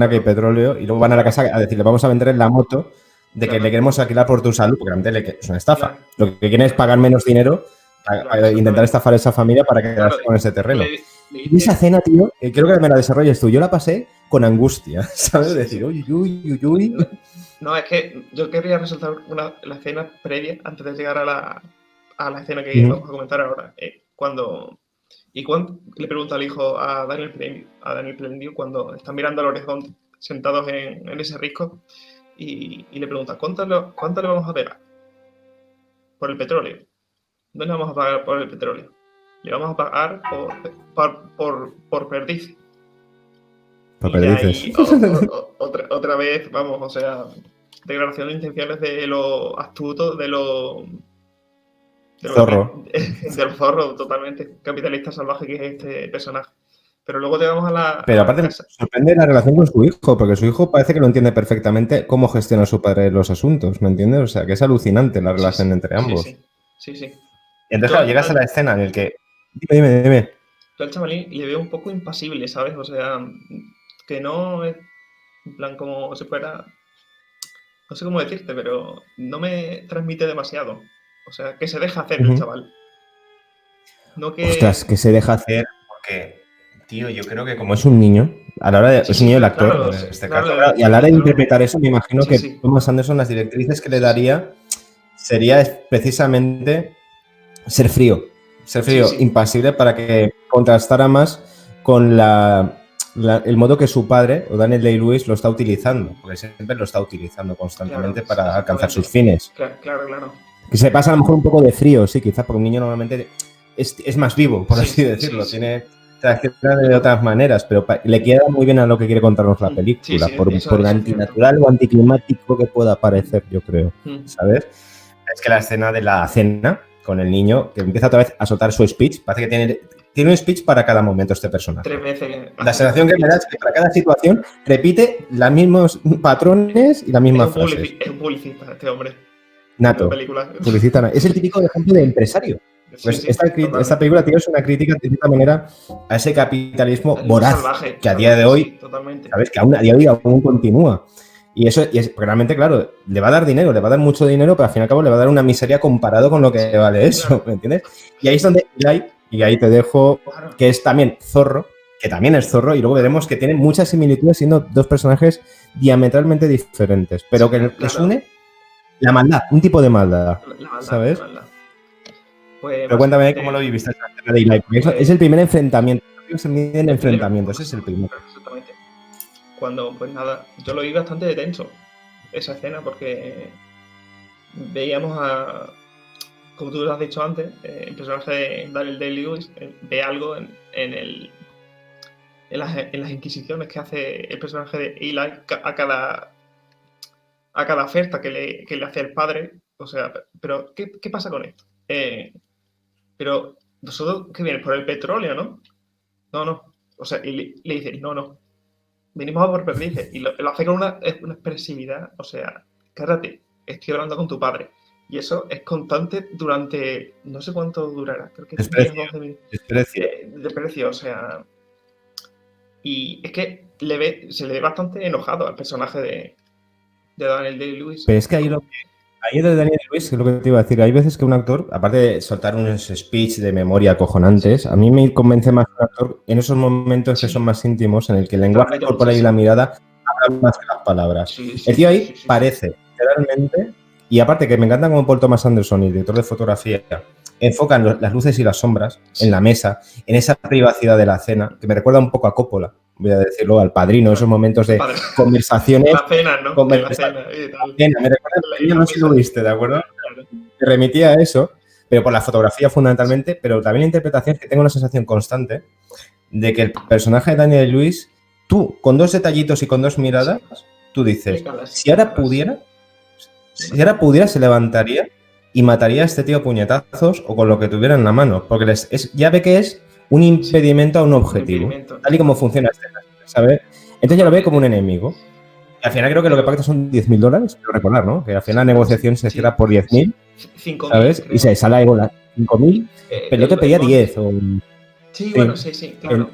Speaker 2: que hay petróleo y luego van a la casa a decirle, vamos a vender la moto de que le queremos alquilar por tu salud, porque realmente es una estafa. Lo que quieren es pagar menos dinero para intentar estafar a esa familia para quedarse con ese terreno. Y esa escena, tío, creo que me la desarrolles tú. Yo la pasé con angustia, ¿sabes? Decir, uy.
Speaker 3: No, es que yo quería resaltar la escena previa, antes de llegar a la escena que vamos a comentar ahora. Cuando le pregunta al hijo a Daniel Plainview cuando están mirando al horizonte, sentados en ese risco, y le pregunta, ¿cuánto le vamos a pagar por el petróleo? No le vamos a pagar por el petróleo, le vamos a pagar por perdiz.
Speaker 2: Por
Speaker 3: Y
Speaker 2: perdices.
Speaker 3: ahí, otra vez, vamos, o sea, declaración de intenciones de lo astuto, de lo
Speaker 2: Zorro.
Speaker 3: del zorro totalmente capitalista salvaje que es este personaje. Pero luego llegamos a la...
Speaker 2: Pero aparte me sorprende la relación con su hijo, porque su hijo parece que lo entiende perfectamente cómo gestiona su padre los asuntos, ¿me entiendes? O sea, que es alucinante la relación entre ambos.
Speaker 3: Sí.
Speaker 2: Y entonces, claro, llegas a la escena en el que... Dime.
Speaker 3: Yo al chavalín le veo un poco impasible, ¿sabes? O sea, que no es en plan como si fuera... No sé cómo decirte, pero no me transmite demasiado. O sea, que se deja hacer el chaval. No que...
Speaker 2: Ostras, que se deja hacer porque, tío, yo creo que como es un niño, a la hora de... es un niño el actor,
Speaker 3: claro,
Speaker 2: en este
Speaker 3: claro,
Speaker 2: caso, y a la hora de interpretar eso, me imagino que Thomas Anderson, las directrices que le daría sería precisamente ser frío, impasible, para que contrastara más con el modo que su padre, o Daniel Day-Lewis, lo está utilizando, porque siempre lo está utilizando constantemente para alcanzar sus fines.
Speaker 3: Claro.
Speaker 2: Que se pasa a lo mejor un poco de frío, sí, quizás, porque un niño normalmente es más vivo, por así decirlo, tiene reacciona de otras maneras, pero le queda muy bien a lo que quiere contarnos la película, por antinatural o anticlimático que pueda parecer, yo creo, ¿sabes? Es que la escena de la cena con el niño, que empieza otra vez a soltar su speech, parece que tiene un speech para cada momento este personaje.
Speaker 3: 3 veces.
Speaker 2: La sensación que me da es que para cada situación repite los mismos patrones y las mismas frases.
Speaker 3: Es un publicista este hombre.
Speaker 2: Nato. Publicita. Es el típico ejemplo de empresario. Pues esta película tiene una crítica de cierta manera a ese capitalismo voraz salvaje, que a día de hoy, sabes, que a día de hoy aún continúa. Y eso, realmente, claro, le va a dar dinero, le va a dar mucho dinero, pero al fin y al cabo le va a dar una miseria comparado con lo que vale eso, ¿me entiendes? Y ahí es donde y ahí te dejo, que es también Zorro, que también es Zorro, y luego veremos que tienen muchas similitudes siendo dos personajes diametralmente diferentes, pero que les une la maldad, un tipo de maldad, ¿sabes? Pues, pero cuéntame cómo lo viviste esa escena de Eli, porque es el primer enfrentamiento. Se miden enfrentamientos, ese es el primero.
Speaker 3: Exactamente. Cuando, pues nada, yo lo vi bastante de tenso, esa escena, porque veíamos como tú lo has dicho antes, el personaje de Daniel Day-Lewis ve algo en las inquisiciones que hace el personaje de Eli a cada oferta que le hace el padre. O sea, pero ¿qué pasa con esto? Pero vosotros que vienes por el petróleo, ¿no? No. O sea, y le dice, no. Venimos a por perdices. Y lo hace con una expresividad. O sea, cállate, estoy hablando con tu padre. Y eso es constante durante, no sé cuánto durará, creo que 10, 12 minutos. Desprecio, o sea. Y es que se le ve bastante enojado al personaje de Daniel Day-Lewis.
Speaker 2: Pero es que ahí de Daniel Day-Lewis, es lo que te iba a decir, hay veces que un actor, aparte de soltar unos speech de memoria acojonantes, a mí me convence más un actor en esos momentos que son más íntimos, en el que el lenguaje corporal y la mirada hablan más que las palabras. El tío ahí parece, literalmente, y aparte que me encanta como Paul Thomas Anderson, el director de fotografía, enfocan las luces y las sombras en la mesa, en esa privacidad de la cena, que me recuerda un poco a Coppola, voy a decirlo, al Padrino, esos momentos de conversaciones.
Speaker 3: La cena, ¿no? La cena
Speaker 2: me recuerda al Padrino, no sé si lo viste, ¿de acuerdo? Claro. Me remitía a eso, pero por la fotografía fundamentalmente, pero también la interpretación, que tengo una sensación constante de que el personaje de Daniel Lewis, tú, con dos detallitos y con dos miradas, tú dices, si ahora pudiera, se levantaría y mataría a este tío a puñetazos o con lo que tuviera en la mano, porque ya ve que es un impedimento a un objetivo, tal y como funciona este, ¿sabes? Entonces ya lo ve como un enemigo. Y al final creo que lo que pacta son $10.000, quiero recordar, ¿no? Que al final la negociación se cierra por 10.000, ¿sabes? Y se sale con las 5.000, pero yo te pedía 10.
Speaker 3: Sí, bueno, sí, claro.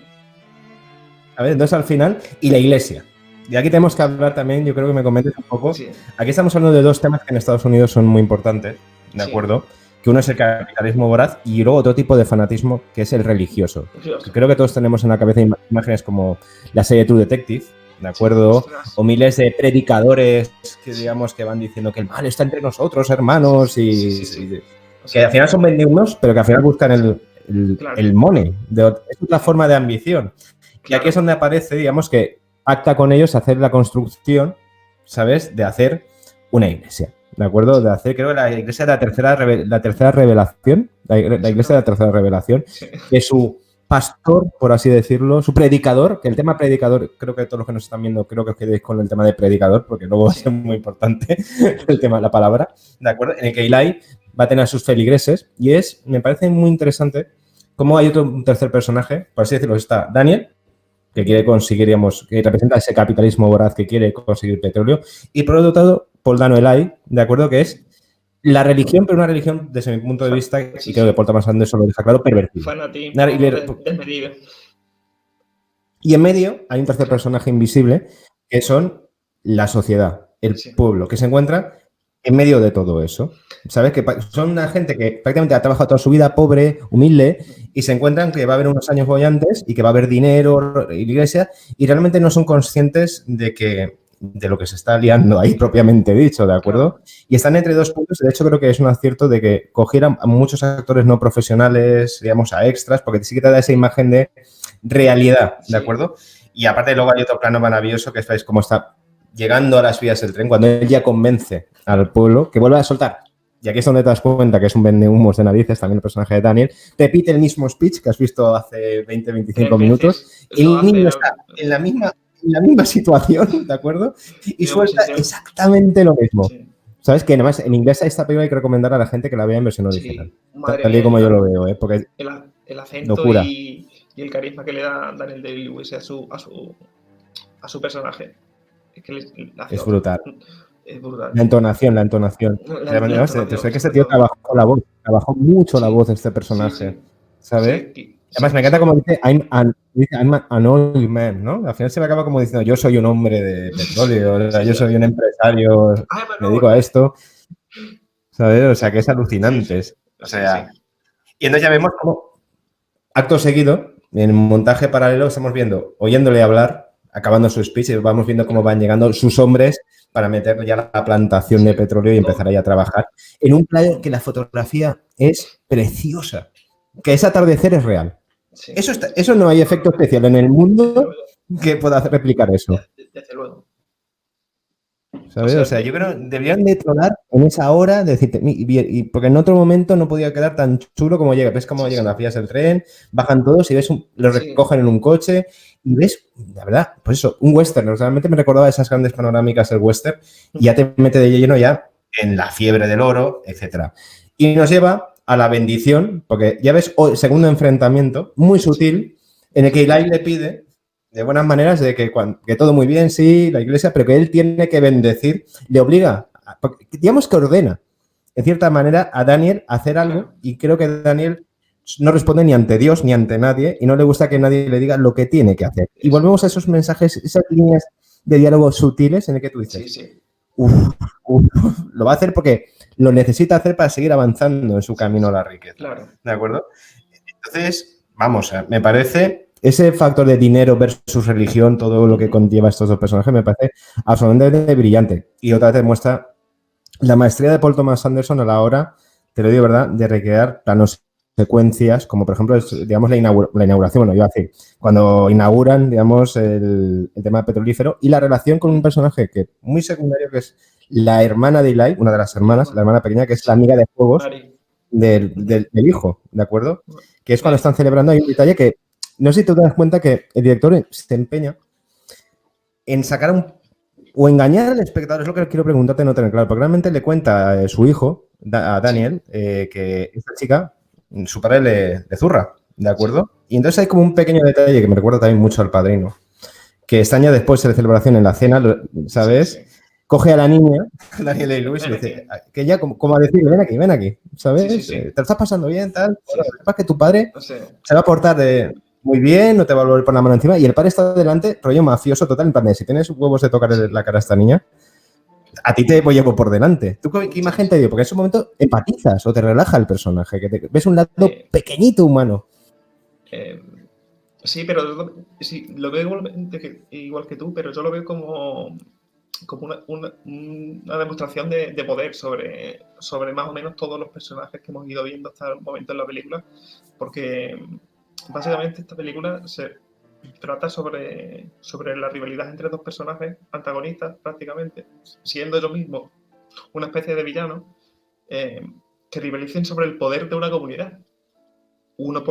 Speaker 2: ¿Sabes? Entonces al final, y la iglesia. Y aquí tenemos que hablar también, yo creo que me comentes un poco. Sí. Aquí estamos hablando de dos temas que en Estados Unidos son muy importantes, ¿de acuerdo? Que uno es el capitalismo voraz y luego otro tipo de fanatismo que es el religioso. Creo que todos tenemos en la cabeza imágenes como la serie True Detective, ¿de acuerdo? O miles de predicadores que digamos que van diciendo que el mal está entre nosotros, hermanos, y que al final son benignos, pero que al final buscan el money. Es otra forma de ambición. Y aquí es donde aparece, digamos, que pacta con ellos hacer la construcción, ¿sabes? De hacer una iglesia. ¿De acuerdo? De hacer, creo que la iglesia de la tercera revelación, la iglesia de la tercera revelación, que su pastor, por así decirlo, su predicador, que el tema predicador, creo que todos los que nos están viendo, creo que os quedéis con el tema de predicador, porque luego va a ser muy importante el tema de la palabra, ¿de acuerdo? En el que Eli va a tener a sus feligreses y me parece muy interesante cómo hay un tercer personaje, por así decirlo, está Daniel, que quiere conseguir, digamos, que representa ese capitalismo voraz que quiere conseguir petróleo, y por otro lado, Paul Dano Eli, ¿de acuerdo? Que es la religión, pero una religión, desde mi punto de vista, y creo que Paul Thomas Anderson lo deja claro, pervertida.
Speaker 3: Fanatismo desmedido.
Speaker 2: Y en medio hay un tercer personaje invisible, que son la sociedad, el pueblo, que se encuentra en medio de todo eso. ¿Sabes? Que son una gente que prácticamente ha trabajado toda su vida pobre, humilde, y se encuentran que va a haber unos años bollantes y que va a haber dinero, iglesia, y realmente no son conscientes de lo que se está liando ahí propiamente dicho, ¿de acuerdo? Y están entre dos puntos. De hecho, creo que es un acierto de que cogieran a muchos actores no profesionales, digamos, a extras, porque sí que te da esa imagen de realidad, ¿de acuerdo? Y aparte luego hay otro plano maravilloso que es cómo está llegando a las vías del tren, cuando él ya convence al pueblo que vuelve a soltar. Y aquí es donde te das cuenta que es un vendehumos de narices, también el personaje de Daniel. Repite el mismo speech que has visto hace 20-25 minutos. El niño está en la misma situación, ¿de acuerdo? Y suelta exactamente lo mismo. Sí. ¿Sabes? Que además en inglés a esta película hay que recomendar a la gente que la vea en versión original. Tal y como yo lo veo, ¿eh? Porque
Speaker 3: el acento locura. Y el carisma que le da Daniel Day-Lewis a su personaje.
Speaker 2: Es brutal.
Speaker 3: Es brutal.
Speaker 2: La entonación. Además, te sé que este tío trabajó mucho la voz de este personaje, ¿sabes? Además, me encanta como dice, I'm an oil man, ¿no? Al final se me acaba como diciendo, yo soy un hombre de petróleo, yo soy un empresario, me dedico a esto, ¿sabes? O sea, que es alucinante. O sea, y entonces ya vemos como, acto seguido, en montaje paralelo, estamos oyéndole hablar, acabando su speech, y vamos viendo cómo van llegando sus hombres para meter ya la plantación de petróleo y empezar ahí a trabajar en un plano que la fotografía es preciosa, que ese atardecer es real. Sí. Eso no hay efecto especial en el mundo que pueda replicar eso.
Speaker 3: Desde luego.
Speaker 2: ¿Sabes?
Speaker 3: O sea,
Speaker 2: O sea, yo creo que deberían de tronar en esa hora, de decirte, porque en otro momento no podía quedar tan chulo como llega. Ves cómo
Speaker 3: sí,
Speaker 2: llegan
Speaker 3: sí.
Speaker 2: las vías del tren, bajan todos y ves, los
Speaker 3: Sí,
Speaker 2: recogen en un coche y ves, la verdad, pues eso, un western. Realmente me recordaba esas grandes panorámicas del western y ya te mete de lleno ya en la fiebre del oro, etcétera. Y nos lleva a la bendición, porque ya ves el segundo enfrentamiento, muy sutil, en el que Eli le pide de buenas maneras de que todo muy bien, sí, la iglesia, pero que él tiene que bendecir, le obliga, digamos que ordena, en cierta manera, a Daniel a hacer algo y creo que Daniel no responde ni ante Dios ni ante nadie y no le gusta que nadie le diga lo que tiene que hacer. Y
Speaker 3: eso.
Speaker 2: volvemos a esos mensajes, esas líneas de diálogo sutiles en el que tú
Speaker 3: Sí,
Speaker 2: dices,
Speaker 3: sí.
Speaker 2: uff, lo va a hacer porque lo necesita hacer para seguir avanzando en su camino a la riqueza.
Speaker 3: Claro.
Speaker 2: ¿De acuerdo? Entonces, vamos, me parece ese factor de dinero versus religión, todo lo que conlleva estos dos personajes, me parece absolutamente brillante. Y otra vez demuestra la maestría de Paul Thomas Anderson a la hora, te lo digo, ¿verdad?, de recrear planos secuencias, como por ejemplo, digamos, la inauguración, bueno, iba a decir, cuando inauguran, digamos, el tema petrolífero y la relación con un personaje que muy secundario, que es la hermana de Eli, una de las hermanas, la hermana pequeña, que es la amiga de juegos
Speaker 3: Mari.
Speaker 2: del hijo, ¿de acuerdo? Que es cuando están celebrando, hay un detalle que, no sé si tú te das cuenta que el director se empeña en sacar o engañar al espectador, es lo que quiero preguntarte, no tener claro, porque realmente le cuenta a su hijo, a Daniel, que esta chica, su padre le zurra, ¿de acuerdo? Y entonces hay como un pequeño detalle que me recuerda también mucho al Padrino, que está años después de la celebración en la cena, ¿sabes?
Speaker 3: Sí, sí.
Speaker 2: Coge a la niña, Daniel y Luis, y
Speaker 3: Ven
Speaker 2: le dice,
Speaker 3: aquí.
Speaker 2: que ella, como a decir, ven aquí, ¿sabes?
Speaker 3: Sí, sí, sí.
Speaker 2: ¿Te lo estás pasando bien, tal?
Speaker 3: Sí,
Speaker 2: Bueno,
Speaker 3: sí.
Speaker 2: sepas que tu padre
Speaker 3: No sé.
Speaker 2: se va a portar muy bien, no te va a volver por la mano encima, y el padre está delante, rollo mafioso total, en plan de, si tienes huevos de tocar
Speaker 3: Sí.
Speaker 2: la cara a esta niña, a ti te llevo por delante. ¿Tú qué imagen te dio? Porque en ese momento empatizas o te relaja el personaje, que ves un lado pequeñito humano.
Speaker 3: Sí, pero sí, lo veo igual que tú, pero yo lo veo como una demostración de poder sobre más o menos todos los personajes que hemos ido viendo hasta el momento en la película, porque básicamente esta película se trata sobre la rivalidad entre dos personajes antagonistas prácticamente, siendo ellos mismos una especie de villanos que rivalicen sobre el poder de una comunidad. Uno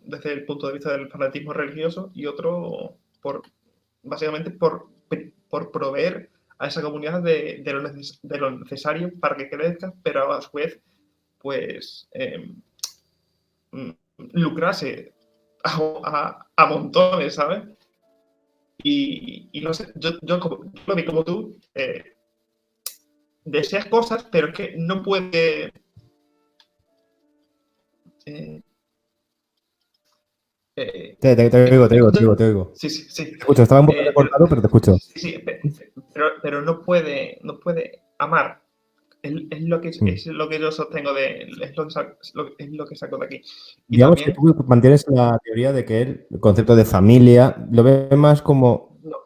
Speaker 3: desde el punto de vista del fanatismo religioso y otro básicamente por proveer a esa comunidad de lo necesario para que crezca, pero a su vez, pues, lucrarse a montones, ¿sabes? Y no sé, yo lo vi como tú, deseas cosas, pero es que no puede...
Speaker 2: Te oigo.
Speaker 3: Sí, sí, sí.
Speaker 2: Te escucho, estaba un poco recortado, pero te escucho.
Speaker 3: Sí, pero no puede amar. Es lo que yo sostengo es lo que saco de aquí. Y
Speaker 2: Digamos que
Speaker 3: también,
Speaker 2: tú mantienes la teoría de que el concepto de familia lo ve más como
Speaker 3: no,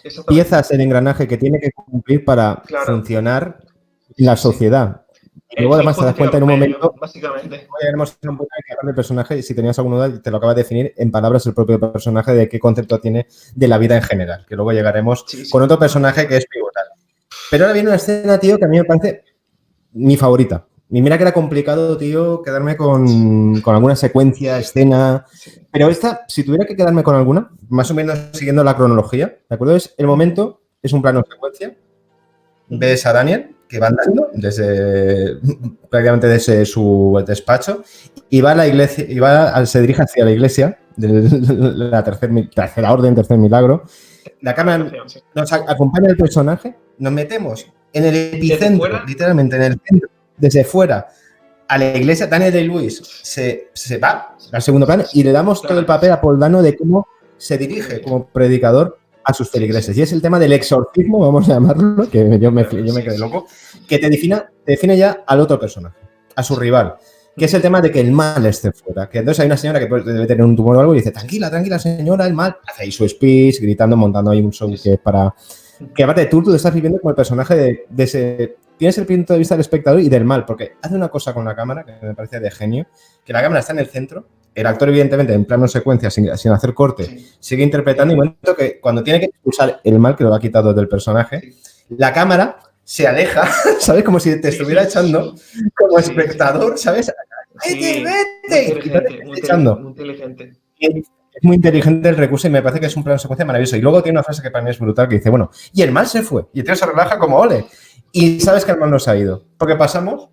Speaker 3: exactamente,
Speaker 2: piezas en engranaje que tiene que cumplir para
Speaker 3: claro,
Speaker 2: funcionar en la
Speaker 3: sí, sí.
Speaker 2: sociedad. Y
Speaker 3: El
Speaker 2: luego
Speaker 3: fin
Speaker 2: además te das cuenta
Speaker 3: justifica
Speaker 2: en
Speaker 3: los
Speaker 2: un
Speaker 3: medios,
Speaker 2: momento,
Speaker 3: básicamente.
Speaker 2: llegaremos a un punto en que hablar del personaje, y si tenías alguna duda, te lo acaba de definir en palabras el propio personaje de qué concepto tiene de la vida en general, que luego llegaremos
Speaker 3: Sí, sí.
Speaker 2: con otro personaje que es pivotal. Pero ahora viene una escena, tío, que a mí me parece mi favorita. Y mira que era complicado, tío, quedarme con alguna secuencia, escena.
Speaker 3: Sí.
Speaker 2: Pero esta, si tuviera que quedarme con alguna, más o menos siguiendo la cronología, ¿de acuerdo? Es el momento, es un plano secuencia. Ves a Daniel, que va andando prácticamente desde su despacho, y va a la iglesia, se dirige hacia la iglesia de la tercera orden, tercer milagro. La cámara nos acompaña el personaje, nos metemos en el epicentro, literalmente en el centro, desde fuera, a la iglesia. Daniel Day-Lewis se va al segundo plano y le damos todo el papel a Paul Dano de cómo se dirige como predicador a sus feligreses. Y es el tema del exorcismo, vamos a llamarlo, que yo me quedé loco, que te define ya al otro personaje, a su rival, que es el tema de que el mal esté fuera. Que entonces hay una señora que debe tener un tumor o algo y dice, tranquila, señora, el mal. Hace ahí su speech, gritando, montando ahí un show que es para... Que aparte tú lo estás viviendo como el personaje de ese... Tienes el punto de vista del espectador y del mal, porque hace una cosa con la cámara que me parece de genio, que la cámara está en el centro, el actor evidentemente en plano secuencia, sin hacer corte, sigue interpretando y momento que cuando tiene que expulsar el mal, que lo ha quitado del personaje, la cámara se aleja, ¿sabes? Como si te estuviera echando como espectador, ¿sabes? ¡Vete, vete!
Speaker 3: Muy inteligente.
Speaker 2: Es muy inteligente el recurso y me parece que es un plano de secuencia maravilloso. Y luego tiene una frase que para mí es brutal que dice, bueno, y el mal se fue. Y el tío se relaja como ole. Y sabes que el mal no se ha ido. Porque pasamos,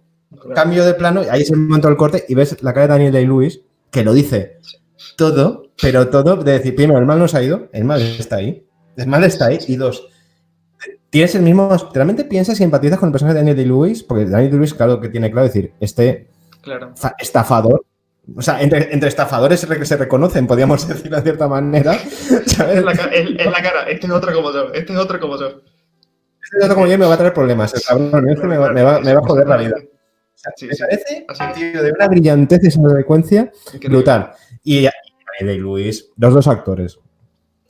Speaker 2: cambio de plano, y ahí es el momento del corte y ves la cara de Daniel Day-Lewis que lo dice todo, pero todo de decir, primero, el mal no se ha ido, el mal está ahí. El mal está ahí. Y dos, tienes el mismo, realmente piensas y empatizas con el personaje de Daniel Day-Lewis, porque Daniel Day-Lewis, claro que tiene claro decir, estafador. O sea, entre estafadores se reconocen, podríamos decirlo de cierta manera. ¿Sabes?
Speaker 3: Es la cara, este es otro como yo, Este es otro como yo
Speaker 2: y me va a traer problemas. El cabrón, me va a joder la vida. O sea, me parece, tío, de una brillantez y secuencia brutal. Y Daniel Day-Lewis, los dos actores.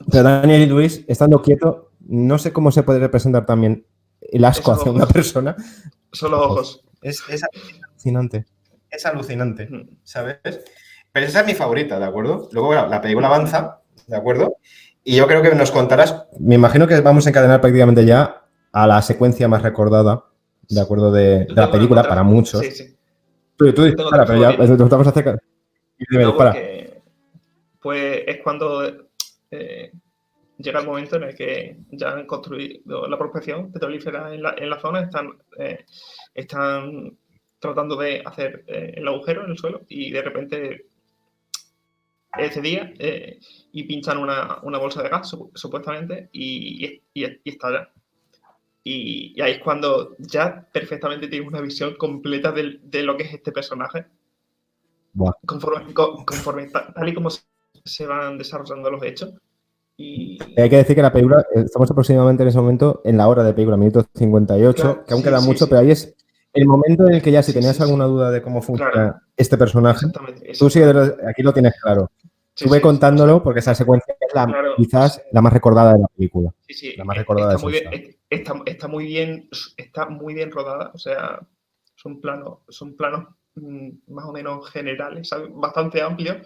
Speaker 2: Pero Daniel Day-Lewis, estando quieto, no sé cómo se puede representar también el asco hacia una persona.
Speaker 3: Son los ojos.
Speaker 2: Es alucinante. Es alucinante, ¿sabes? Pero esa es mi favorita, ¿de acuerdo? Luego la película avanza, ¿de acuerdo? Y yo creo que nos contarás, me imagino que vamos a encadenar prácticamente ya a la secuencia más recordada, ¿de acuerdo? De la película, para muchos. Sí. Tú dispara, pero ya nos estamos acercando.
Speaker 3: Pues es cuando llega el momento en el que ya han construido la prospección petrolífera en la zona, están tratando de hacer el agujero en el suelo y de repente ese día y pinchan una bolsa de gas supuestamente y estalla. Y ahí es cuando ya perfectamente tienes una visión completa de lo que es este personaje. Conforme tal y como se van desarrollando los hechos. Y
Speaker 2: hay que decir que la película, estamos aproximadamente en ese momento en la hora de película, minuto 58, claro, que aún queda mucho, pero ahí es el momento en el que ya si tenías alguna duda de cómo funciona este personaje, tú aquí lo tienes claro. Estuve contándolo porque esa secuencia es quizás la más recordada de la película. La más recordada
Speaker 3: está muy bien rodada, o sea, son planos más o menos generales, ¿sabes? Bastante amplios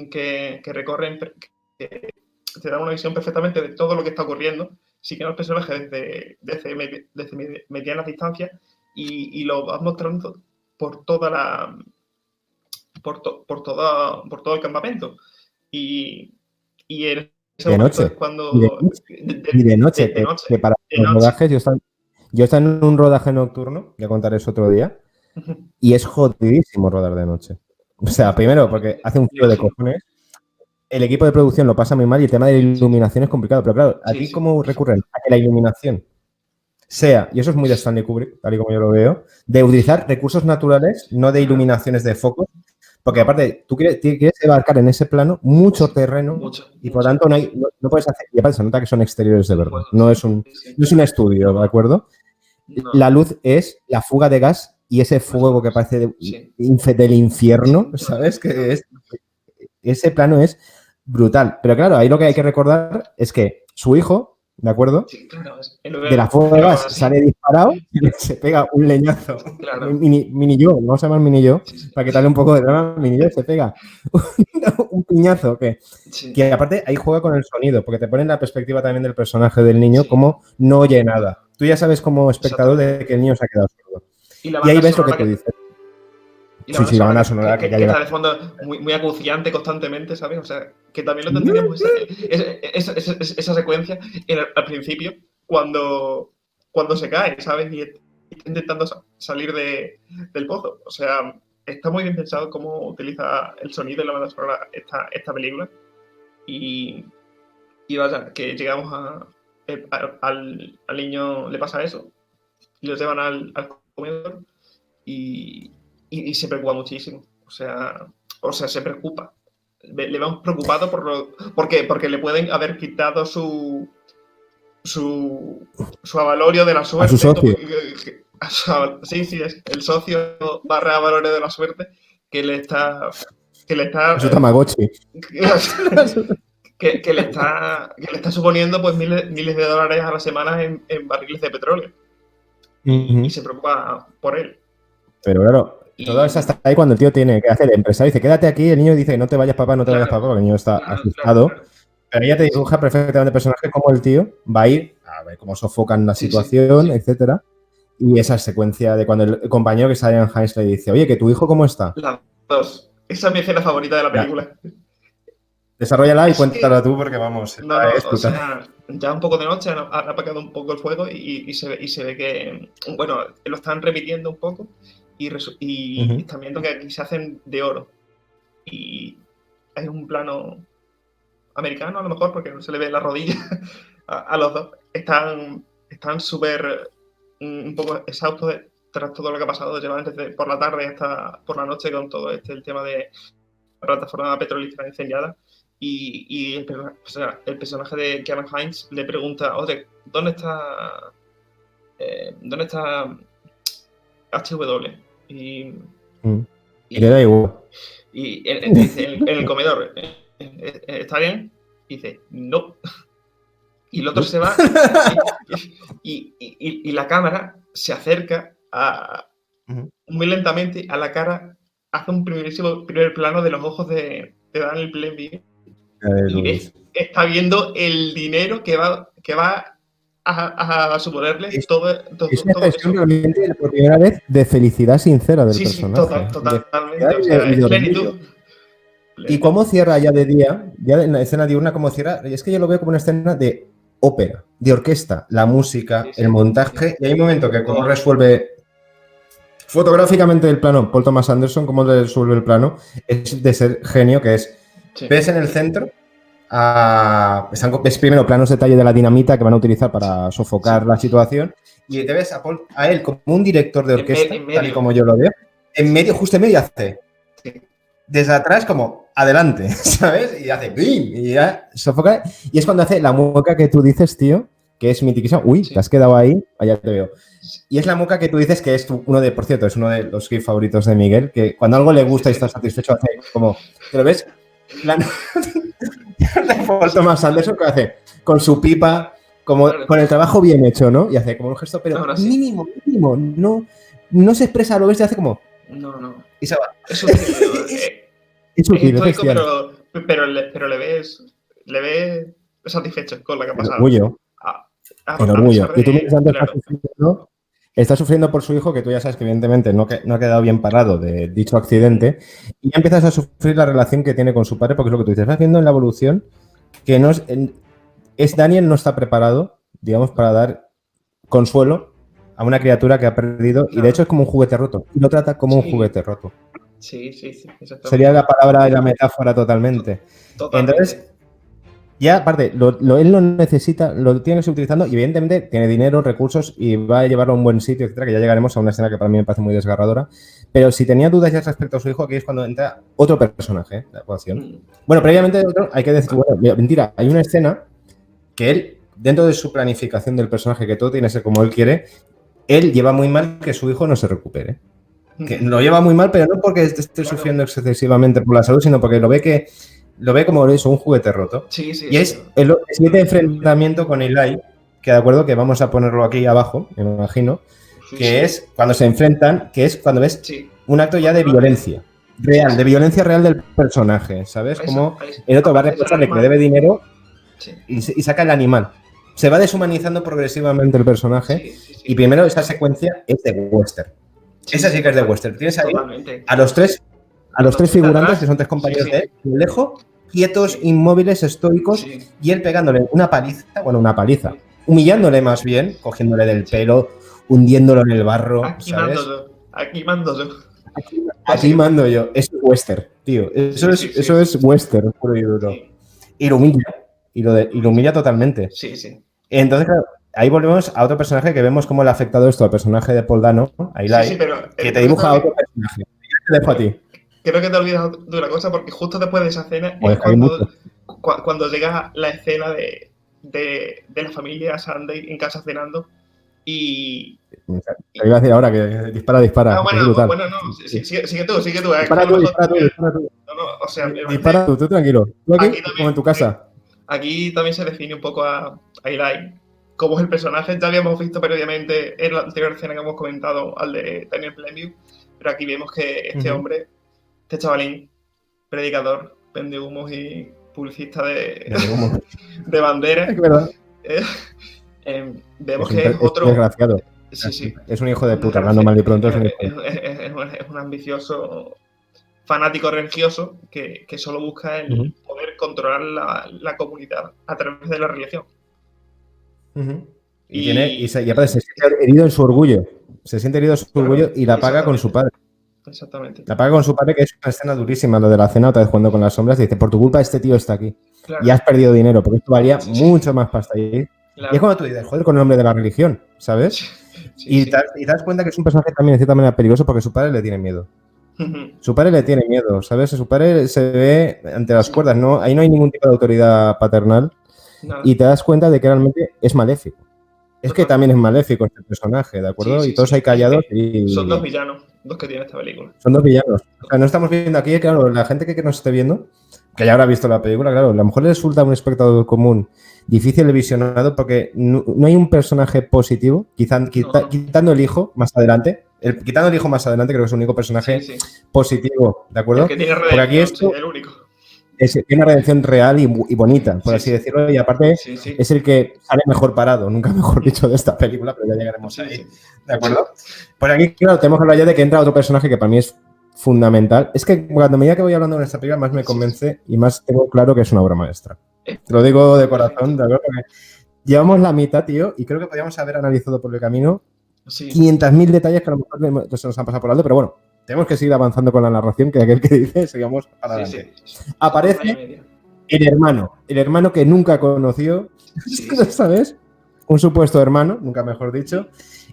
Speaker 3: que recorren, que te dan una visión perfectamente de todo lo que está ocurriendo, siguiendo al personaje desde medianas distancias y lo vas mostrando por toda por todo el campamento. Y en ese momento es cuando...
Speaker 2: de noche. Que para los rodajes, yo estaba en un rodaje nocturno, ya contaré eso otro día, y es jodidísimo rodar de noche. O sea, primero, porque hace un frío de cojones, el equipo de producción lo pasa muy mal y el tema de la iluminación es complicado. Pero claro, aquí como recurren a que la iluminación sea, y eso es muy de Stanley Kubrick, tal y como yo lo veo, de utilizar recursos naturales, no de iluminaciones de focos, porque aparte tú quieres abarcar en ese plano mucho terreno y por tanto no puedes hacer, y aparte se nota que son exteriores de verdad, no es un estudio, ¿de acuerdo? La luz es la fuga de gas y ese fuego que parece del infierno, ¿sabes? Que ese plano es brutal. Pero claro, ahí lo que hay que recordar es que su hijo, ¿de acuerdo?
Speaker 3: Sí, claro.
Speaker 2: De la fuga de gas sale disparado y se pega un leñazo. Claro. Mini yo, vamos a llamar mini yo, para quitarle un poco de drama. Mini yo se pega un piñazo que aparte ahí juega con el sonido, porque te pone en la perspectiva también del personaje del niño, como no oye nada. Tú ya sabes como espectador de que el niño se ha quedado sordo. Y ahí ves lo que tú dices.
Speaker 3: Y la banda sonora que está de fondo muy acuciante constantemente, ¿sabes? O sea, que también lo tendríamos esa secuencia al principio cuando se cae, ¿sabes? Y está intentando salir del pozo. O sea, está muy bien pensado cómo utiliza el sonido y la banda sonora esta película. Y vaya, que llegamos al niño le pasa eso. Y lo llevan al comedor y se preocupa muchísimo. O sea, se preocupa. Le vamos preocupado ¿por qué? Porque le pueden haber quitado su avalorio de la suerte.
Speaker 2: A su socio.
Speaker 3: Sí, es el socio / avalorio de la suerte que le está
Speaker 2: su Tamagotchi.
Speaker 3: que le está suponiendo pues miles de dólares a la semana en barriles de petróleo. Y se preocupa por él.
Speaker 2: Pero claro, todo eso hasta ahí cuando el tío tiene que hacer de empresario. Dice, quédate aquí. El niño dice, no te vayas, papá, no te vayas, papá. Porque el niño está asustado. Claro. Pero ella te dibuja perfectamente el personaje como el tío va a ir a ver cómo sofocan la
Speaker 3: Sí,
Speaker 2: situación,
Speaker 3: sí.
Speaker 2: etcétera. Y esa secuencia de cuando el compañero que está en Hines le dice, oye, que tu hijo cómo está.
Speaker 3: Las dos. Esa es mi escena favorita de la
Speaker 2: Ya,
Speaker 3: película.
Speaker 2: desarrollala y
Speaker 3: Es
Speaker 2: cuéntala
Speaker 3: que,
Speaker 2: tú porque vamos,
Speaker 3: no,
Speaker 2: esta
Speaker 3: no,
Speaker 2: es
Speaker 3: o
Speaker 2: brutal.
Speaker 3: sea, ya un poco de noche han apagado un poco el fuego y se ve que, bueno, lo están repitiendo un poco y
Speaker 2: Ujú.
Speaker 3: están viendo que aquí se hacen de oro. Y hay un plano americano, a lo mejor, porque no se le ve la rodilla a los dos. Están súper un poco exhaustos tras todo lo que ha pasado. Llevan desde por la tarde hasta por la noche con todo el tema de la plataforma petrolífera incendiada. Y o sea, el personaje de Kevin Hines le pregunta, oye, ¿dónde está HW? Y,
Speaker 2: Mm. Y le da
Speaker 3: y,
Speaker 2: igual.
Speaker 3: dice, en el comedor, ¿está bien? Y dice, no. Y el otro se va y la cámara se acerca
Speaker 2: Ujú.
Speaker 3: muy lentamente a la cara, hace un primer plano de los ojos de Daniel Plainview y ves,
Speaker 2: Luis.
Speaker 3: está viendo el dinero que va a suponerle
Speaker 2: Es, es una
Speaker 3: todo
Speaker 2: expresión
Speaker 3: eso.
Speaker 2: realmente por primera vez de felicidad sincera del
Speaker 3: Sí, sí,
Speaker 2: personaje. De felicidad
Speaker 3: totalmente. O sea,
Speaker 2: y
Speaker 3: es
Speaker 2: de orgullo.
Speaker 3: plenitud.
Speaker 2: Y
Speaker 3: Plenitud.
Speaker 2: cómo cierra ya de día, ya en la escena diurna, cómo cierra, es que yo lo veo como una escena de ópera, de orquesta, la música,
Speaker 3: Sí,
Speaker 2: el
Speaker 3: sí, sí.
Speaker 2: montaje, y hay un momento que como
Speaker 3: Todo.
Speaker 2: resuelve fotográficamente el plano, Paul Thomas Anderson, cómo resuelve el plano, es de ser genio, que es,
Speaker 3: Sí,
Speaker 2: ves en el centro, ves primero planos detalle de la dinamita que van a utilizar
Speaker 3: sí,
Speaker 2: para sofocar
Speaker 3: sí,
Speaker 2: la situación, y te
Speaker 3: sí.
Speaker 2: ves a él como un director de orquesta,
Speaker 3: En
Speaker 2: tal y
Speaker 3: medio.
Speaker 2: como yo lo veo, en
Speaker 3: Sí,
Speaker 2: medio, justo en medio hace
Speaker 3: sí,
Speaker 2: desde atrás como adelante, ¿sabes? Y hace ¡bim! Y ya sofoca. Y es cuando hace la mueca que tú dices, tío, que es mitiquísima. Uy, te
Speaker 3: sí.
Speaker 2: has quedado ahí, allá te veo. Y es la mueca que tú dices que es uno de, por cierto, es uno de los GIF favoritos de Miguel, que cuando algo le
Speaker 3: Sí,
Speaker 2: gusta y está
Speaker 3: sí.
Speaker 2: satisfecho, hace como, ¿te lo ves? Plan de Paul
Speaker 3: Sí,
Speaker 2: Thomas Anderson que hace con su pipa, como
Speaker 3: claro.
Speaker 2: con el trabajo bien hecho, ¿no? Y hace como un gesto, pero
Speaker 3: Ahora sí.
Speaker 2: mínimo, mínimo, no, no se expresa, lo ves y hace como,
Speaker 3: No, no.
Speaker 2: y se va.
Speaker 3: Es sutil, tío.
Speaker 2: Es
Speaker 3: Es
Speaker 2: sutil, es
Speaker 3: estoico,
Speaker 2: bestial.
Speaker 3: pero le ves satisfecho con lo que ha
Speaker 2: El
Speaker 3: pasado.
Speaker 2: orgullo.
Speaker 3: A,
Speaker 2: El
Speaker 3: a
Speaker 2: orgullo.
Speaker 3: pesar
Speaker 2: Y tú
Speaker 3: de,
Speaker 2: mientras tanto
Speaker 3: claro.
Speaker 2: estás sufriendo por su hijo, que tú ya sabes que evidentemente no ha quedado bien parado de dicho accidente, y ya empiezas a sufrir la relación que tiene con su padre, porque es lo que tú dices, vas viendo en la evolución que Daniel no está preparado, digamos, para dar consuelo a una criatura que ha perdido, y de hecho
Speaker 3: Claro.
Speaker 2: es como un juguete roto, y lo trata como un
Speaker 3: Sí,
Speaker 2: juguete roto.
Speaker 3: sí,
Speaker 2: Sería
Speaker 3: exactamente.
Speaker 2: la palabra y la metáfora totalmente.
Speaker 3: Totalmente.
Speaker 2: Entonces, ya, aparte, él lo necesita, lo tiene que seguir utilizando y evidentemente tiene dinero, recursos y va a llevarlo a un buen sitio, etcétera, que ya llegaremos a una escena que para mí me parece muy desgarradora. Pero si tenía dudas ya respecto a su hijo, aquí es cuando entra otro personaje de la ecuación.
Speaker 3: Mm,
Speaker 2: Bueno, previamente hay que decir,
Speaker 3: ah,
Speaker 2: bueno, mentira, hay una escena que él, dentro de su planificación del personaje, que todo tiene que ser como él quiere, él lleva muy mal que su hijo no se recupere. Que lo lleva muy mal, pero no porque esté
Speaker 3: claro.
Speaker 2: sufriendo excesivamente por la salud, sino porque lo ve como eso, un juguete roto.
Speaker 3: Sí, sí,
Speaker 2: Y
Speaker 3: sí.
Speaker 2: es el siguiente enfrentamiento con Eli, que de acuerdo que vamos a ponerlo aquí abajo, me imagino,
Speaker 3: Sí,
Speaker 2: que
Speaker 3: sí.
Speaker 2: es cuando se enfrentan, que es cuando ves
Speaker 3: Sí.
Speaker 2: un acto ya de
Speaker 3: Cuando lo hace.
Speaker 2: violencia
Speaker 3: Sí,
Speaker 2: real, de
Speaker 3: sí.
Speaker 2: violencia real del personaje, ¿sabes?
Speaker 3: Eso,
Speaker 2: Como el otro va a
Speaker 3: aparece con el
Speaker 2: reprocharle que le
Speaker 3: animal.
Speaker 2: debe dinero
Speaker 3: Sí,
Speaker 2: y saca el animal. Se va deshumanizando progresivamente el personaje y
Speaker 3: sí.
Speaker 2: primero esa secuencia es de western.
Speaker 3: Sí,
Speaker 2: Esa
Speaker 3: sí,
Speaker 2: sí que es de western. Tienes ahí
Speaker 3: totalmente.
Speaker 2: a los tres, a los
Speaker 3: Los
Speaker 2: tres
Speaker 3: tres de
Speaker 2: figurantes, que
Speaker 3: atrás.
Speaker 2: son tres
Speaker 3: Sí,
Speaker 2: compañeros de
Speaker 3: sí.
Speaker 2: él, lejos, quietos,
Speaker 3: Sí,
Speaker 2: inmóviles, estoicos,
Speaker 3: sí.
Speaker 2: y él pegándole una paliza, bueno, una paliza, humillándole más bien, cogiéndole del
Speaker 3: Sí.
Speaker 2: pelo, hundiéndolo en el barro,
Speaker 3: Aquí mando
Speaker 2: ¿sabes?
Speaker 3: yo. Aquí mando yo.
Speaker 2: Aquí
Speaker 3: Básicamente.
Speaker 2: mando yo. Es western, tío.
Speaker 3: Sí, sí, sí,
Speaker 2: Eso
Speaker 3: sí.
Speaker 2: es western, puro y duro.
Speaker 3: Sí.
Speaker 2: Y lo humilla. Y lo humilla totalmente.
Speaker 3: Sí, sí.
Speaker 2: Entonces, claro, ahí volvemos a otro personaje que vemos cómo le ha afectado esto al personaje de Paul Dano, a
Speaker 3: Sí, sí,
Speaker 2: Eli,
Speaker 3: pero
Speaker 2: que te
Speaker 3: creo que
Speaker 2: dibuja a otro personaje. Te dejo a
Speaker 3: creo,
Speaker 2: ti.
Speaker 3: creo que te olvidas de una cosa, porque justo después de esa escena es
Speaker 2: Pues hay mucho.
Speaker 3: cuando llega la escena de la familia Sunday en casa cenando y,
Speaker 2: Te iba a decir ahora que dispara, es brutal.
Speaker 3: bueno, no, sigue tú, que a
Speaker 2: Dispara
Speaker 3: lo
Speaker 2: tú,
Speaker 3: mejor
Speaker 2: dispara tú, dispara tú.
Speaker 3: no, no, o sea, me
Speaker 2: Dispara
Speaker 3: parece
Speaker 2: tú tranquilo. Tú aquí,
Speaker 3: aquí
Speaker 2: como en
Speaker 3: también,
Speaker 2: tu casa.
Speaker 3: aquí también se define un poco a Eli, como es el personaje, ya habíamos visto previamente en la anterior escena que hemos comentado al de Daniel Plainview, pero aquí vemos que este
Speaker 2: Ujú.
Speaker 3: hombre, este chavalín, predicador, vende humos publicista
Speaker 2: De humo.
Speaker 3: de bandera,
Speaker 2: Es verdad.
Speaker 3: vemos
Speaker 2: Es
Speaker 3: que es otro...
Speaker 2: desgraciado.
Speaker 3: Sí.
Speaker 2: Es un hijo de puta, hablando mal y pronto es un hijo de puta.
Speaker 3: Es un ambicioso fanático religioso que solo busca el
Speaker 2: Ujú.
Speaker 3: poder controlar la comunidad a través de la religión.
Speaker 2: Ujú.
Speaker 3: Y-
Speaker 2: Y aparte se siente herido en su orgullo. Se siente herido en su
Speaker 3: Claro,
Speaker 2: orgullo y la paga con su padre.
Speaker 3: Exactamente.
Speaker 2: La paga con su padre, que es una escena durísima, lo de la cena, otra vez jugando con las sombras. Y dice, por tu culpa este tío está aquí.
Speaker 3: Claro,
Speaker 2: Y has perdido dinero, porque esto valía
Speaker 3: Sí.
Speaker 2: mucho más pasta. Y
Speaker 3: claro.
Speaker 2: es cuando tú dices, joder, con el nombre de la religión, ¿sabes?
Speaker 3: Sí,
Speaker 2: Y
Speaker 3: sí.
Speaker 2: te das cuenta que es un personaje también, de cierta manera, peligroso porque su padre le tiene miedo. Su padre le tiene miedo, ¿sabes? Su padre se ve ante las
Speaker 3: Sí.
Speaker 2: cuerdas, ¿no? Ahí no hay ningún tipo de autoridad paternal
Speaker 3: Nada.
Speaker 2: y te das cuenta de que realmente es maléfico. Es que
Speaker 3: Total.
Speaker 2: también es maléfico este personaje, ¿de acuerdo?
Speaker 3: Sí,
Speaker 2: y todos
Speaker 3: sí.
Speaker 2: ahí callados y...
Speaker 3: Son dos villanos, los que tiene esta película.
Speaker 2: Son dos villanos. O sea, no estamos viendo aquí, claro, la gente que nos esté viendo, que ya habrá visto la película, claro, a lo mejor le resulta a un espectador común difícil de visionado porque no hay un personaje positivo,
Speaker 3: No.
Speaker 2: quitando el hijo más adelante. Quitando el hijo más adelante, creo que es el único personaje
Speaker 3: Sí.
Speaker 2: positivo, ¿de acuerdo?
Speaker 3: El que tiene
Speaker 2: Porque aquí
Speaker 3: redención,
Speaker 2: esto
Speaker 3: sí, el único.
Speaker 2: tiene una redención real y bonita, por
Speaker 3: Sí,
Speaker 2: así
Speaker 3: sí.
Speaker 2: decirlo, y aparte
Speaker 3: Sí.
Speaker 2: es el que sale mejor parado, nunca mejor dicho, de esta película, pero ya llegaremos
Speaker 3: Sí,
Speaker 2: ahí.
Speaker 3: sí.
Speaker 2: ¿De acuerdo? Pues aquí, claro, tenemos que hablar ya de que entra otro personaje que para mí es fundamental. Es que cuando a medida que voy hablando de esta película, más me convence y más tengo claro que es una obra maestra. Te lo digo de corazón, ¿de acuerdo? Porque llevamos la mitad, tío, y creo que podríamos haber analizado por el camino
Speaker 3: Sí.
Speaker 2: 500.000 detalles que a lo mejor se nos han pasado por alto, pero bueno, tenemos que seguir avanzando con la narración, que aquel que dice, sigamos para adelante.
Speaker 3: Sí.
Speaker 2: Aparece
Speaker 3: Hora y media.
Speaker 2: el hermano que nunca conoció,
Speaker 3: Sí.
Speaker 2: ¿sabes? Un supuesto hermano, nunca mejor dicho.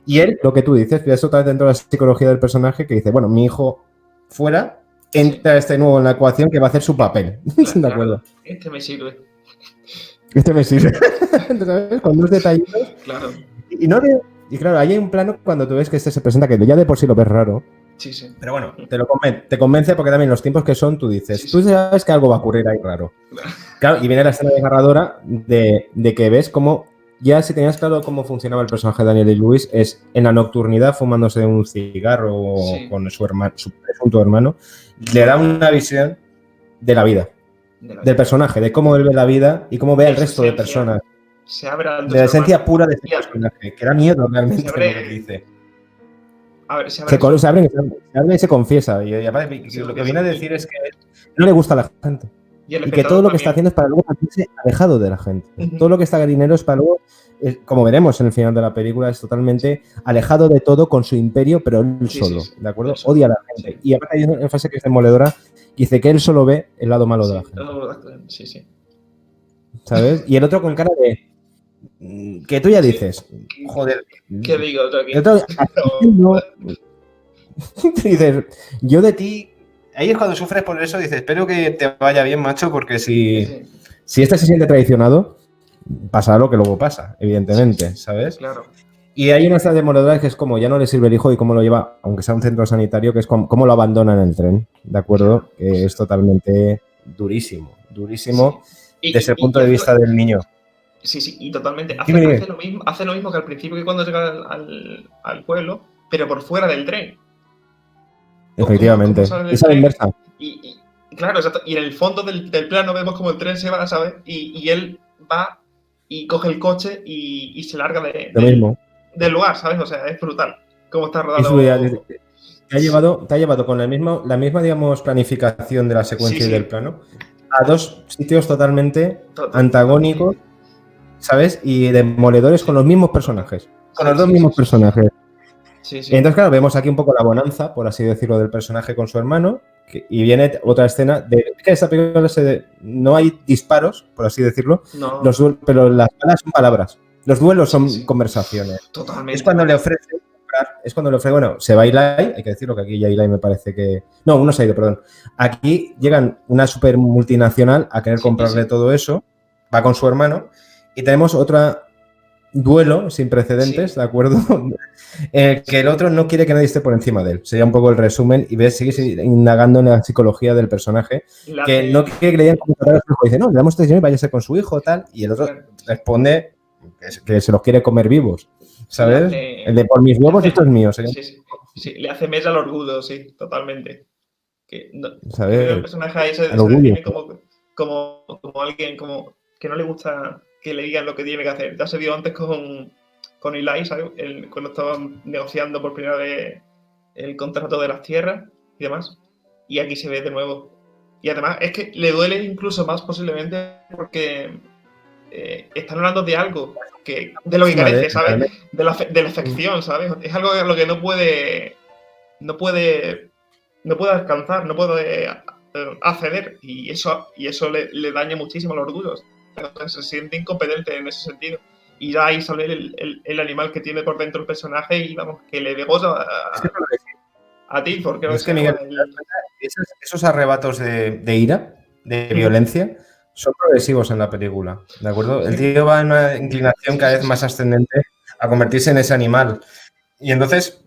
Speaker 2: Y él, lo que tú dices, que es otra vez dentro de la psicología del personaje, que dice, bueno, mi hijo fuera, entra este nuevo en la ecuación que va a hacer su papel. ¿De acuerdo?
Speaker 3: Este me sirve.
Speaker 2: Este me sirve. ¿Sabes? Con dos detallitos.
Speaker 3: Claro.
Speaker 2: Y claro, ahí hay un plano cuando tú ves que este se presenta, que ya de por sí lo ves raro.
Speaker 3: Sí.
Speaker 2: Pero bueno, te convence porque también los tiempos que son, tú dices,
Speaker 3: Sí.
Speaker 2: tú sabes que algo va a ocurrir ahí raro. Claro, y viene la escena desgarradora de que ves cómo, ya si tenías claro cómo funcionaba el personaje de Daniel Day-Lewis, es en la nocturnidad fumándose un cigarro
Speaker 3: Sí.
Speaker 2: con su presunto hermano, le da una visión de la vida, del personaje, de cómo él ve la vida y cómo ve al
Speaker 3: De su
Speaker 2: resto de
Speaker 3: esencia.
Speaker 2: personas,
Speaker 3: Se abre al
Speaker 2: de la esencia pura de este
Speaker 3: Mira.
Speaker 2: personaje, que da miedo realmente
Speaker 3: Se
Speaker 2: lo
Speaker 3: abre-
Speaker 2: que dice.
Speaker 3: A ver, se
Speaker 2: Se
Speaker 3: abre.
Speaker 2: abre y se confiesa. Y aparte,
Speaker 3: Se
Speaker 2: lo que
Speaker 3: confiesa.
Speaker 2: viene a decir es que no le gusta a la gente.
Speaker 3: Y el
Speaker 2: Y que todo lo que está haciendo es para luego sentirse alejado de la gente.
Speaker 3: Ujú.
Speaker 2: Todo lo que está dinero es para luego, como veremos en el final de la película, es totalmente alejado de todo con su imperio, pero él
Speaker 3: Sí,
Speaker 2: solo,
Speaker 3: sí.
Speaker 2: ¿de acuerdo?
Speaker 3: Él solo.
Speaker 2: Odia a la gente.
Speaker 3: Sí.
Speaker 2: Y aparte hay una frase que es demoledora, que dice que él solo ve el lado malo de la gente,
Speaker 3: Sí.
Speaker 2: ¿sabes? Y el otro con cara de... que tú ya
Speaker 3: Sí.
Speaker 2: dices, joder...
Speaker 3: ¿Qué digo yo aquí?
Speaker 2: El otro, no. Dices, yo de ti... Ahí es cuando sufres por eso, dices, espero que te vaya bien, macho, porque si este se siente traicionado, pasará lo que luego pasa, evidentemente, ¿sabes?
Speaker 3: Claro.
Speaker 2: Y hay una escena demoledora que es como ya no le sirve el hijo y cómo lo lleva, aunque sea un centro sanitario, que es cómo lo abandona en el tren, ¿de acuerdo? Que es totalmente durísimo
Speaker 3: Y-
Speaker 2: desde el
Speaker 3: y-
Speaker 2: punto
Speaker 3: y
Speaker 2: de
Speaker 3: hace-
Speaker 2: vista del niño.
Speaker 3: Sí, y totalmente.
Speaker 2: Dime.
Speaker 3: Hace lo mismo que al principio que cuando llega al pueblo, pero por fuera del tren.
Speaker 2: Efectivamente.
Speaker 3: ¿Cómo sale del
Speaker 2: Esa es la
Speaker 3: tren?
Speaker 2: inversa.
Speaker 3: Y claro, exacto. Y en el fondo del plano vemos como el tren se va, ¿sabes? Y él va y coge el coche y se larga
Speaker 2: Lo mismo.
Speaker 3: del lugar, ¿sabes? O sea, es brutal cómo está
Speaker 2: Es
Speaker 3: rodado.
Speaker 2: brutal. Te ha llevado con la misma, digamos, planificación de la secuencia
Speaker 3: Sí.
Speaker 2: y del plano a dos sitios totalmente
Speaker 3: Total.
Speaker 2: antagónicos, ¿sabes? Y demoledores con los mismos personajes. Con los dos
Speaker 3: Sí,
Speaker 2: mismos
Speaker 3: sí.
Speaker 2: personajes.
Speaker 3: Sí.
Speaker 2: Entonces, claro, vemos aquí un poco la bonanza, por así decirlo, del personaje con su hermano. Y viene otra escena de que esta película no hay disparos, por así decirlo,
Speaker 3: No,
Speaker 2: pero las balas son palabras. Los duelos son
Speaker 3: Sí.
Speaker 2: conversaciones.
Speaker 3: totalmente.
Speaker 2: Es cuando le ofrece, bueno, se va Eli, hay que decirlo que aquí ya Eli me parece que... No, uno se ha ido, perdón. Aquí llegan una super multinacional a querer
Speaker 3: Sí,
Speaker 2: comprarle
Speaker 3: sí.
Speaker 2: todo eso, va con su hermano, y tenemos otro duelo sin precedentes,
Speaker 3: Sí.
Speaker 2: ¿de acuerdo? Que el otro no quiere que nadie esté por encima de él. Sería un poco el resumen y ves, sigue indagando en la psicología del personaje,
Speaker 3: La
Speaker 2: que
Speaker 3: hace-
Speaker 2: no quiere que le digan como tratar a su hijo. Dice, no, le damos este dinero y váyase con su hijo, tal, y el otro
Speaker 3: Claro.
Speaker 2: responde que se los quiere comer vivos, ¿sabes?
Speaker 3: Le hace-
Speaker 2: El de por mis huevos,
Speaker 3: le hace-
Speaker 2: esto es mío, sería-
Speaker 3: Sí, le hace mella al orgullo, sí, totalmente. Que no-
Speaker 2: ¿sabes?
Speaker 3: el personaje ahí se
Speaker 2: El orgullo.
Speaker 3: define como alguien como que no le gusta que le digan lo que tiene que hacer. Ya se vio antes con Eli, ¿sabes? Cuando estaban negociando por primera vez el contrato de las tierras y demás. Y aquí se ve de nuevo. Y además es que le duele incluso más posiblemente porque están hablando de algo de lo que carece, ¿sabes? De la afección, ¿sabes? Es algo a lo que no puede alcanzar, no puede acceder, y eso le daña muchísimo los orgullos. Entonces se siente incompetente en ese sentido. Y ya ahí sale el animal que tiene por dentro el personaje y vamos, que le degolla a ti, porque
Speaker 2: es que Miguel, esos arrebatos de ira, de violencia, son progresivos en la película, ¿de acuerdo? El tío va en una inclinación cada vez más ascendente a convertirse en ese animal. Y entonces,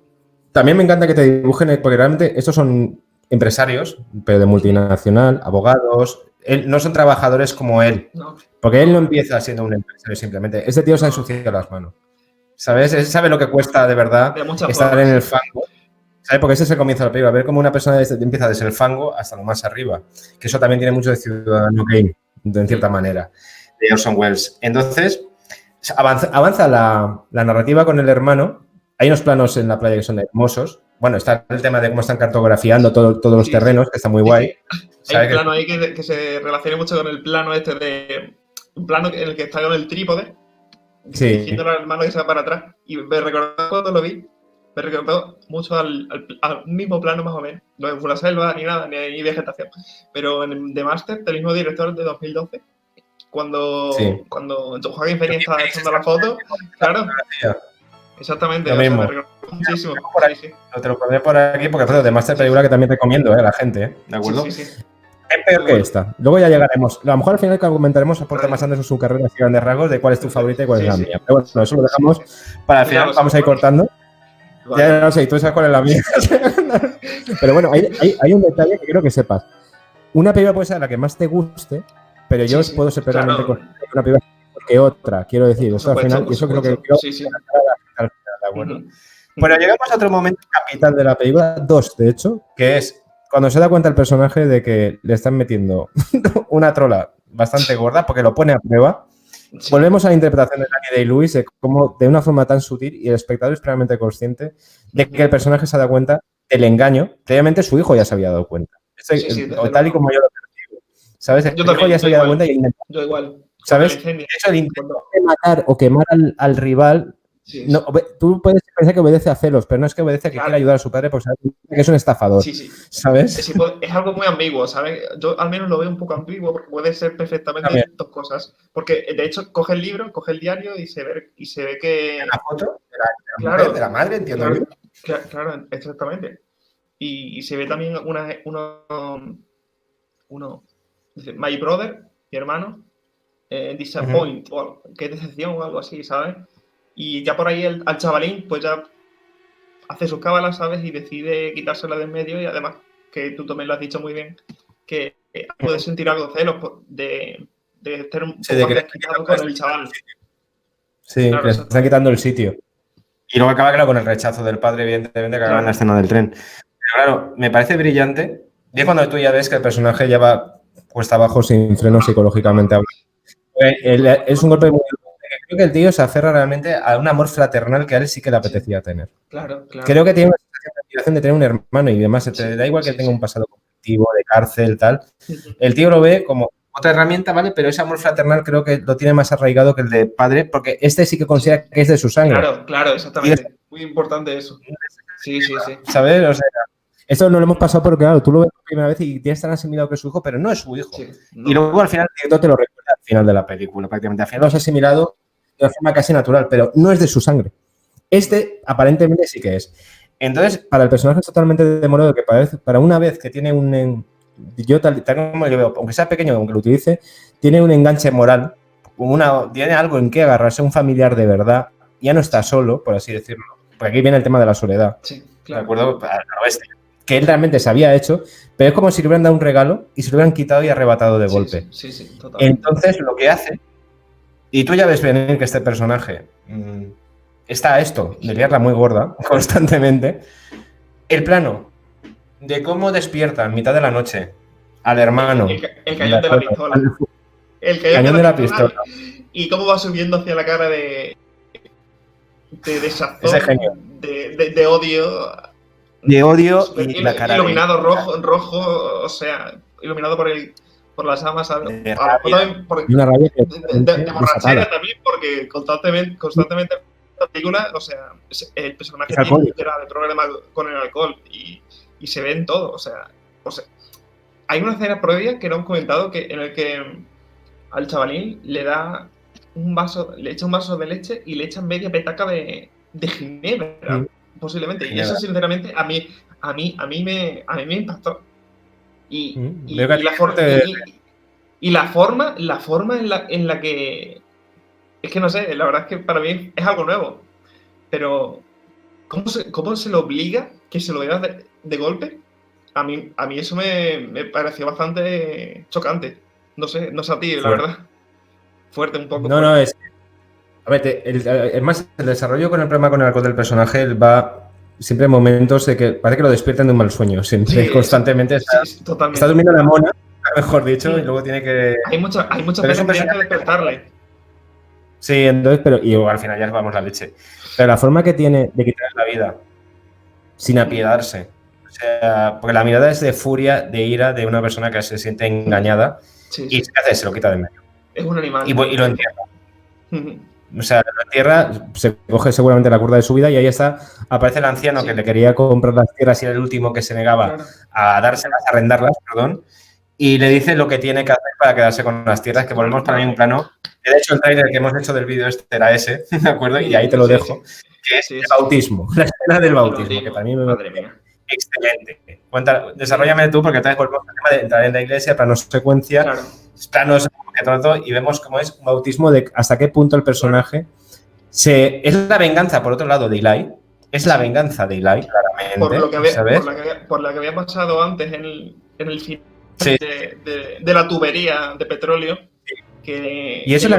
Speaker 2: también me encanta que te dibujen, porque realmente estos son empresarios, pero de multinacional, abogados, no son trabajadores como él. Porque él no empieza siendo un empresario simplemente. Este tío se ha ensuciado las manos. ¿Sabes? Él sabe lo que cuesta de verdad estar en el fango. ¿Sabes? Porque ese es el comienzo de la película. Ver cómo una persona empieza desde el fango hasta lo más arriba. Que eso también tiene mucho de Ciudadano Kane, en cierta manera, de Orson Welles. Entonces, avanza la narrativa con el hermano. Hay unos planos en la playa que son hermosos. Bueno, está el tema de cómo están cartografiando todos los terrenos, que está muy guay.
Speaker 3: Hay un plano ahí que se relaciona mucho con el plano un plano en el que está con el trípode, diciéndole al hermano que se va para atrás. Y me recordó cuando lo vi, me recordó mucho al mismo plano más o menos. No es una selva ni nada, ni vegetación. Pero en The Master, del mismo director de 2012, cuando Joaquin Phoenix está echando la foto, claro. Exactamente,
Speaker 2: lo mismo.
Speaker 3: Me recordó muchísimo.
Speaker 2: Te lo pondré por aquí porque The Master película que también recomiendo a la gente, ¿de acuerdo?
Speaker 3: Sí.
Speaker 2: Es peor que esta. Luego ya llegaremos. A lo mejor al final que argumentaremos por temas antes de su carrera y grandes rasgos de cuál es tu favorita y cuál es la mía. Pero bueno, eso lo dejamos para el final. Vamos a ir cortando. Vale. Ya no sé, tú sabes cuál es la mía. Pero bueno, hay un detalle que quiero que sepas. Una película puede ser la que más te guste, pero yo puedo ser plenamente consciente de una película que otra, quiero decir. Eso al final, y eso creo que quiero al final, ¿de acuerdo? Bueno, llegamos a otro momento capital de la película, dos de hecho, que es cuando se da cuenta el personaje de que le están metiendo una trola bastante gorda, porque lo pone a prueba. Volvemos a la interpretación de Daniel Day-Lewis de cómo, de una forma tan sutil, y el espectador es plenamente consciente de que el personaje se da cuenta del engaño. Previamente su hijo ya se había dado cuenta. Tal y como yo lo percibo. ¿Sabes? El hijo ya se había dado cuenta y
Speaker 3: yo igual.
Speaker 2: ¿Sabes? Eso, el intento de matar o quemar al rival. No, tú puedes pensar que obedece a celos, pero no es que obedece a que quiere ayudar a su padre porque sabe que es un estafador. ¿Sabes?
Speaker 3: Es algo muy ambiguo, ¿sabes? Yo al menos lo veo un poco ambiguo porque puede ser perfectamente dos cosas. Porque de hecho coge el libro, coge el diario y se ve que.
Speaker 2: ¿La foto? De la madre, entiendo yo.
Speaker 3: Claro, exactamente. Y se ve también uno dice, My brother, mi hermano, disappoint, o algo, que es decepción o algo así, ¿sabes? Y ya por ahí al chavalín, pues ya hace sus cábalas, ¿sabes? Y decide quitársela de en medio y además, que tú también lo has dicho muy bien, que puede sentir algo de celos de estar un poco desquitado con el chaval.
Speaker 2: Sí, claro, que le está quitando el sitio. Y luego acaba con el rechazo del padre, evidentemente, que acaba en la escena del tren. Pero claro, me parece brillante. Bien cuando tú ya ves que el personaje ya va cuesta abajo sin freno psicológicamente. Es un golpe muy... Creo que el tío se aferra realmente a un amor fraternal que a él sí que le apetecía tener.
Speaker 3: Claro.
Speaker 2: Creo que tiene una sensación de tener un hermano y demás. Te da igual que tenga un pasado conflictivo, de cárcel, tal. El tío lo ve como otra herramienta, ¿vale? Pero ese amor fraternal creo que lo tiene más arraigado que el de padre, porque este sí que considera que es de su sangre.
Speaker 3: Claro, exactamente. Muy importante eso. Sí.
Speaker 2: ¿Sabes? O sea, esto no lo hemos pasado porque, claro, tú lo ves por primera vez y tienes tan asimilado que es su hijo, pero no es su hijo. Y luego al final el director te lo recuerda al final de la película, prácticamente. Al final lo has asimilado de una forma casi natural, pero no es de su sangre. Este aparentemente sí que es. Entonces, para el personaje es totalmente demorado que para una vez que tiene yo tal como yo veo, aunque sea pequeño, aunque lo utilice, tiene un enganche moral, tiene algo en que agarrarse, un familiar de verdad, ya no está solo, por así decirlo, porque aquí viene el tema de la soledad.
Speaker 3: Sí, claro.
Speaker 2: ¿De acuerdo? Al oeste. Que él realmente se había hecho, pero es como si le hubieran dado un regalo y se lo hubieran quitado y arrebatado de golpe.
Speaker 3: Sí, totalmente.
Speaker 2: Entonces, lo que hace, y tú ya ves venir que este personaje está a esto, de liarla muy gorda, constantemente, el plano de cómo despierta en mitad de la noche al hermano.
Speaker 3: El cañón de la pistola. El
Speaker 2: cañón de la pistola.
Speaker 3: Y cómo va subiendo hacia la cara de desazón,
Speaker 2: Ese genio.
Speaker 3: de odio.
Speaker 2: De odio y la cara
Speaker 3: iluminado rojo, o sea, iluminado por las llamas, ¿sabes?
Speaker 2: De rabia. Una rabia
Speaker 3: de borrachera también, porque constantemente en la película, o sea, el personaje tiene un grave problema con el alcohol y se ve en todo, o sea, hay una escena previa que no han comentado en el que al chavalín le echa un vaso de leche y le echan media petaca de ginebra, posiblemente. Ginebra. Y eso, sinceramente, a mí me impactó. Y la forma en la que... Es que no sé, la verdad es que para mí es algo nuevo. Pero, ¿cómo se lo obliga que se lo diga de golpe? A mí eso me pareció bastante chocante. No sé a ti, la verdad. Fuerte un poco.
Speaker 2: No, es... A ver, es más, el desarrollo con el problema con el alcohol del personaje va siempre en momentos de que parece que lo despiertan de un mal sueño. Siempre, constantemente.
Speaker 3: Totalmente.
Speaker 2: Está durmiendo la mona, mejor dicho, y luego tiene que...
Speaker 3: Hay muchas veces que tienen que despertarle.
Speaker 2: Sí, entonces, y al final ya vamos la leche. Pero la forma que tiene de quitarle la vida, sin apiedarse, o sea, porque la mirada es de furia, de ira de una persona que se siente engañada, y ¿qué hace? Se lo quita de en medio.
Speaker 3: Es un animal.
Speaker 2: Y lo entierra. O sea, lo entierra, se coge seguramente la curda de su vida y ahí aparece el anciano que le quería comprar las tierras y era el último que se negaba a dárselas, a arrendarlas, perdón, y le dice lo que tiene que hacer para quedarse con las tierras, que volvemos para mí un plano. De hecho, el trailer que hemos hecho del vídeo era ese, ¿de acuerdo? Y ahí te lo dejo, que es el bautismo, la escena del bautismo, que para mí me parece excelente. Desarróllame tú, porque tal vez volvemos al tema de entrar en la iglesia, planos secuencia, planos que todo, y vemos cómo es un bautismo de hasta qué punto el personaje es la venganza, por otro lado, de Eli. Es la venganza de Eli, claramente.
Speaker 3: Por la que había pasado antes en el final de la tubería de petróleo.
Speaker 2: Y eso no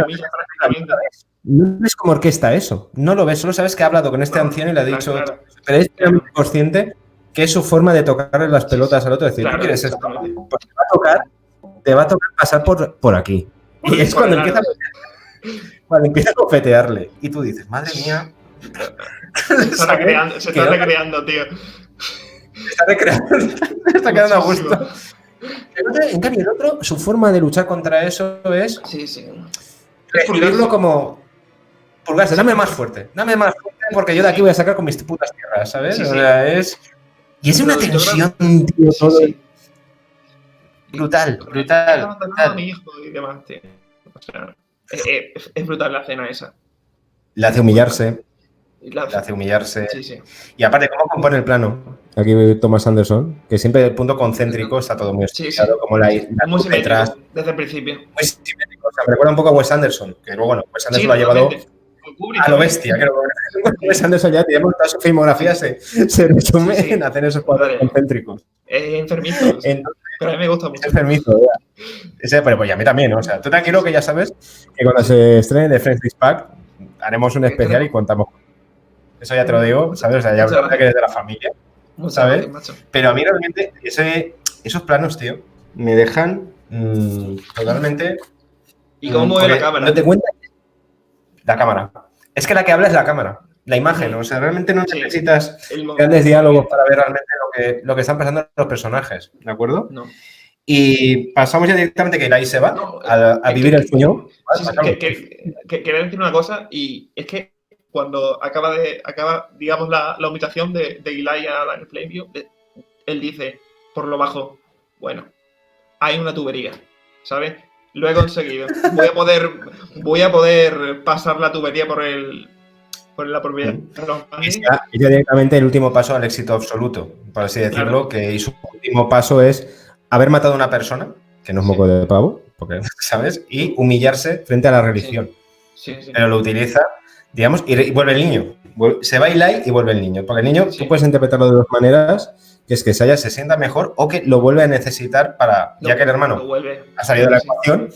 Speaker 2: ves como orquesta eso. No lo ves, solo sabes que ha hablado con este anciano y le ha dicho. Pero es consciente que es su forma de tocarle las pelotas al otro. Es decir, ¿tú quieres esto? Pues te va a tocar pasar por aquí. Y es cuando empieza a cofetearle. Y tú dices, madre mía.
Speaker 3: Se está recreando, tío.
Speaker 2: Se está quedando a gusto. En cambio, el otro, su forma de luchar contra eso es recibirlo como pulgarse, dame más fuerte porque yo de aquí voy a sacar con mis putas tierras, ¿sabes? O sea, es una tensión, tío, todo. Brutal.
Speaker 3: A mi hijo y demás, tío. O sea, es brutal la escena esa.
Speaker 2: Le hace humillarse. Sí. Y aparte, ¿cómo compone el plano? Aquí Thomas Anderson, que siempre el punto concéntrico está todo muy estudiado, como la
Speaker 3: muy simétrico, desde el principio.
Speaker 2: Muy simétrico. O sea, me recuerda un poco a Wes Anderson, que luego, Wes Anderson lo ha llevado a lo bestia. Wes Anderson ya, digamos, toda su filmografía se resume en hacer esos cuadros concéntricos.
Speaker 3: Enfermizo. Pero a mí me gusta mucho.
Speaker 2: Enfermizo, pero pues a mí también, ¿no? O sea, tú tranquilo que ya sabes que cuando se estrene The Friends Dispatch haremos un especial y contamos. Eso ya te lo digo, ¿sabes? O sea, ya habrá que desde la familia, ¿sabes? Pero a mí realmente esos planos, tío, me dejan totalmente...
Speaker 3: ¿Y cómo mueve la cámara?
Speaker 2: ¿No te cuentas? La cámara. Es que la que habla es la cámara, la imagen. O sea, realmente no necesitas grandes diálogos para ver realmente lo que están pasando los personajes, ¿de acuerdo?
Speaker 3: No.
Speaker 2: Y pasamos ya directamente que Eli se va a vivir el sueño.
Speaker 3: Quería decir una cosa, y es que cuando acaba, digamos, la humitación de Eli a Daniel Plainview, él dice, por lo bajo, bueno, hay una tubería, ¿sabes? Lo he conseguido. Voy a poder pasar la tubería por la propiedad.
Speaker 2: Es ya directamente el último paso al éxito absoluto, por así decirlo, que su último paso es haber matado a una persona, que no es moco de pavo, porque, ¿sabes? Y humillarse frente a la religión.
Speaker 3: Sí.
Speaker 2: Pero lo utiliza, digamos, y vuelve el niño. Se va Eli y vuelve el niño. Porque el niño tú puedes interpretarlo de dos maneras, que es que se sienta mejor o que lo vuelve a necesitar ya que el hermano ha salido de la ecuación,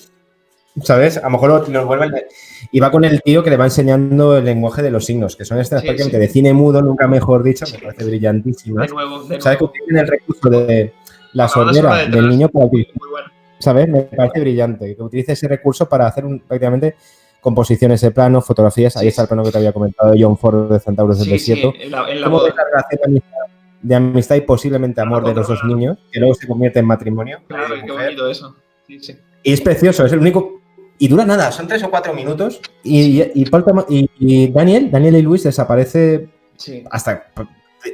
Speaker 2: ¿sabes? A lo mejor lo vuelve... Y va con el tío que le va enseñando el lenguaje de los signos, que son estas prácticamente de cine mudo, nunca mejor dicho, me parece brillantísimas.
Speaker 3: De nuevo.
Speaker 2: ¿Sabes que tienen el recurso de la
Speaker 3: banda sonora
Speaker 2: sordera
Speaker 3: detrás,
Speaker 2: del niño para
Speaker 3: muy, muy buena.
Speaker 2: ¿sabes? Me parece brillante que utilice ese recurso para hacer prácticamente composiciones de plano, fotografías. Ahí
Speaker 3: Sí,
Speaker 2: está el plano que te había comentado de John Ford de Centauros del
Speaker 3: Sí, sí,
Speaker 2: Desierto.
Speaker 3: en la
Speaker 2: ¿Cómo ves
Speaker 3: boda.
Speaker 2: la relación de amistad y posiblemente amor de los dos
Speaker 3: Claro.
Speaker 2: niños, que luego se convierte en matrimonio?
Speaker 3: Claro,
Speaker 2: marido y
Speaker 3: qué
Speaker 2: mujer?
Speaker 3: bonito eso. Sí, sí.
Speaker 2: Y es precioso, es el único. Y dura nada, son 3 o 4 minutos.
Speaker 3: Sí.
Speaker 2: Y Daniel y Luis desaparece
Speaker 3: Sí.
Speaker 2: hasta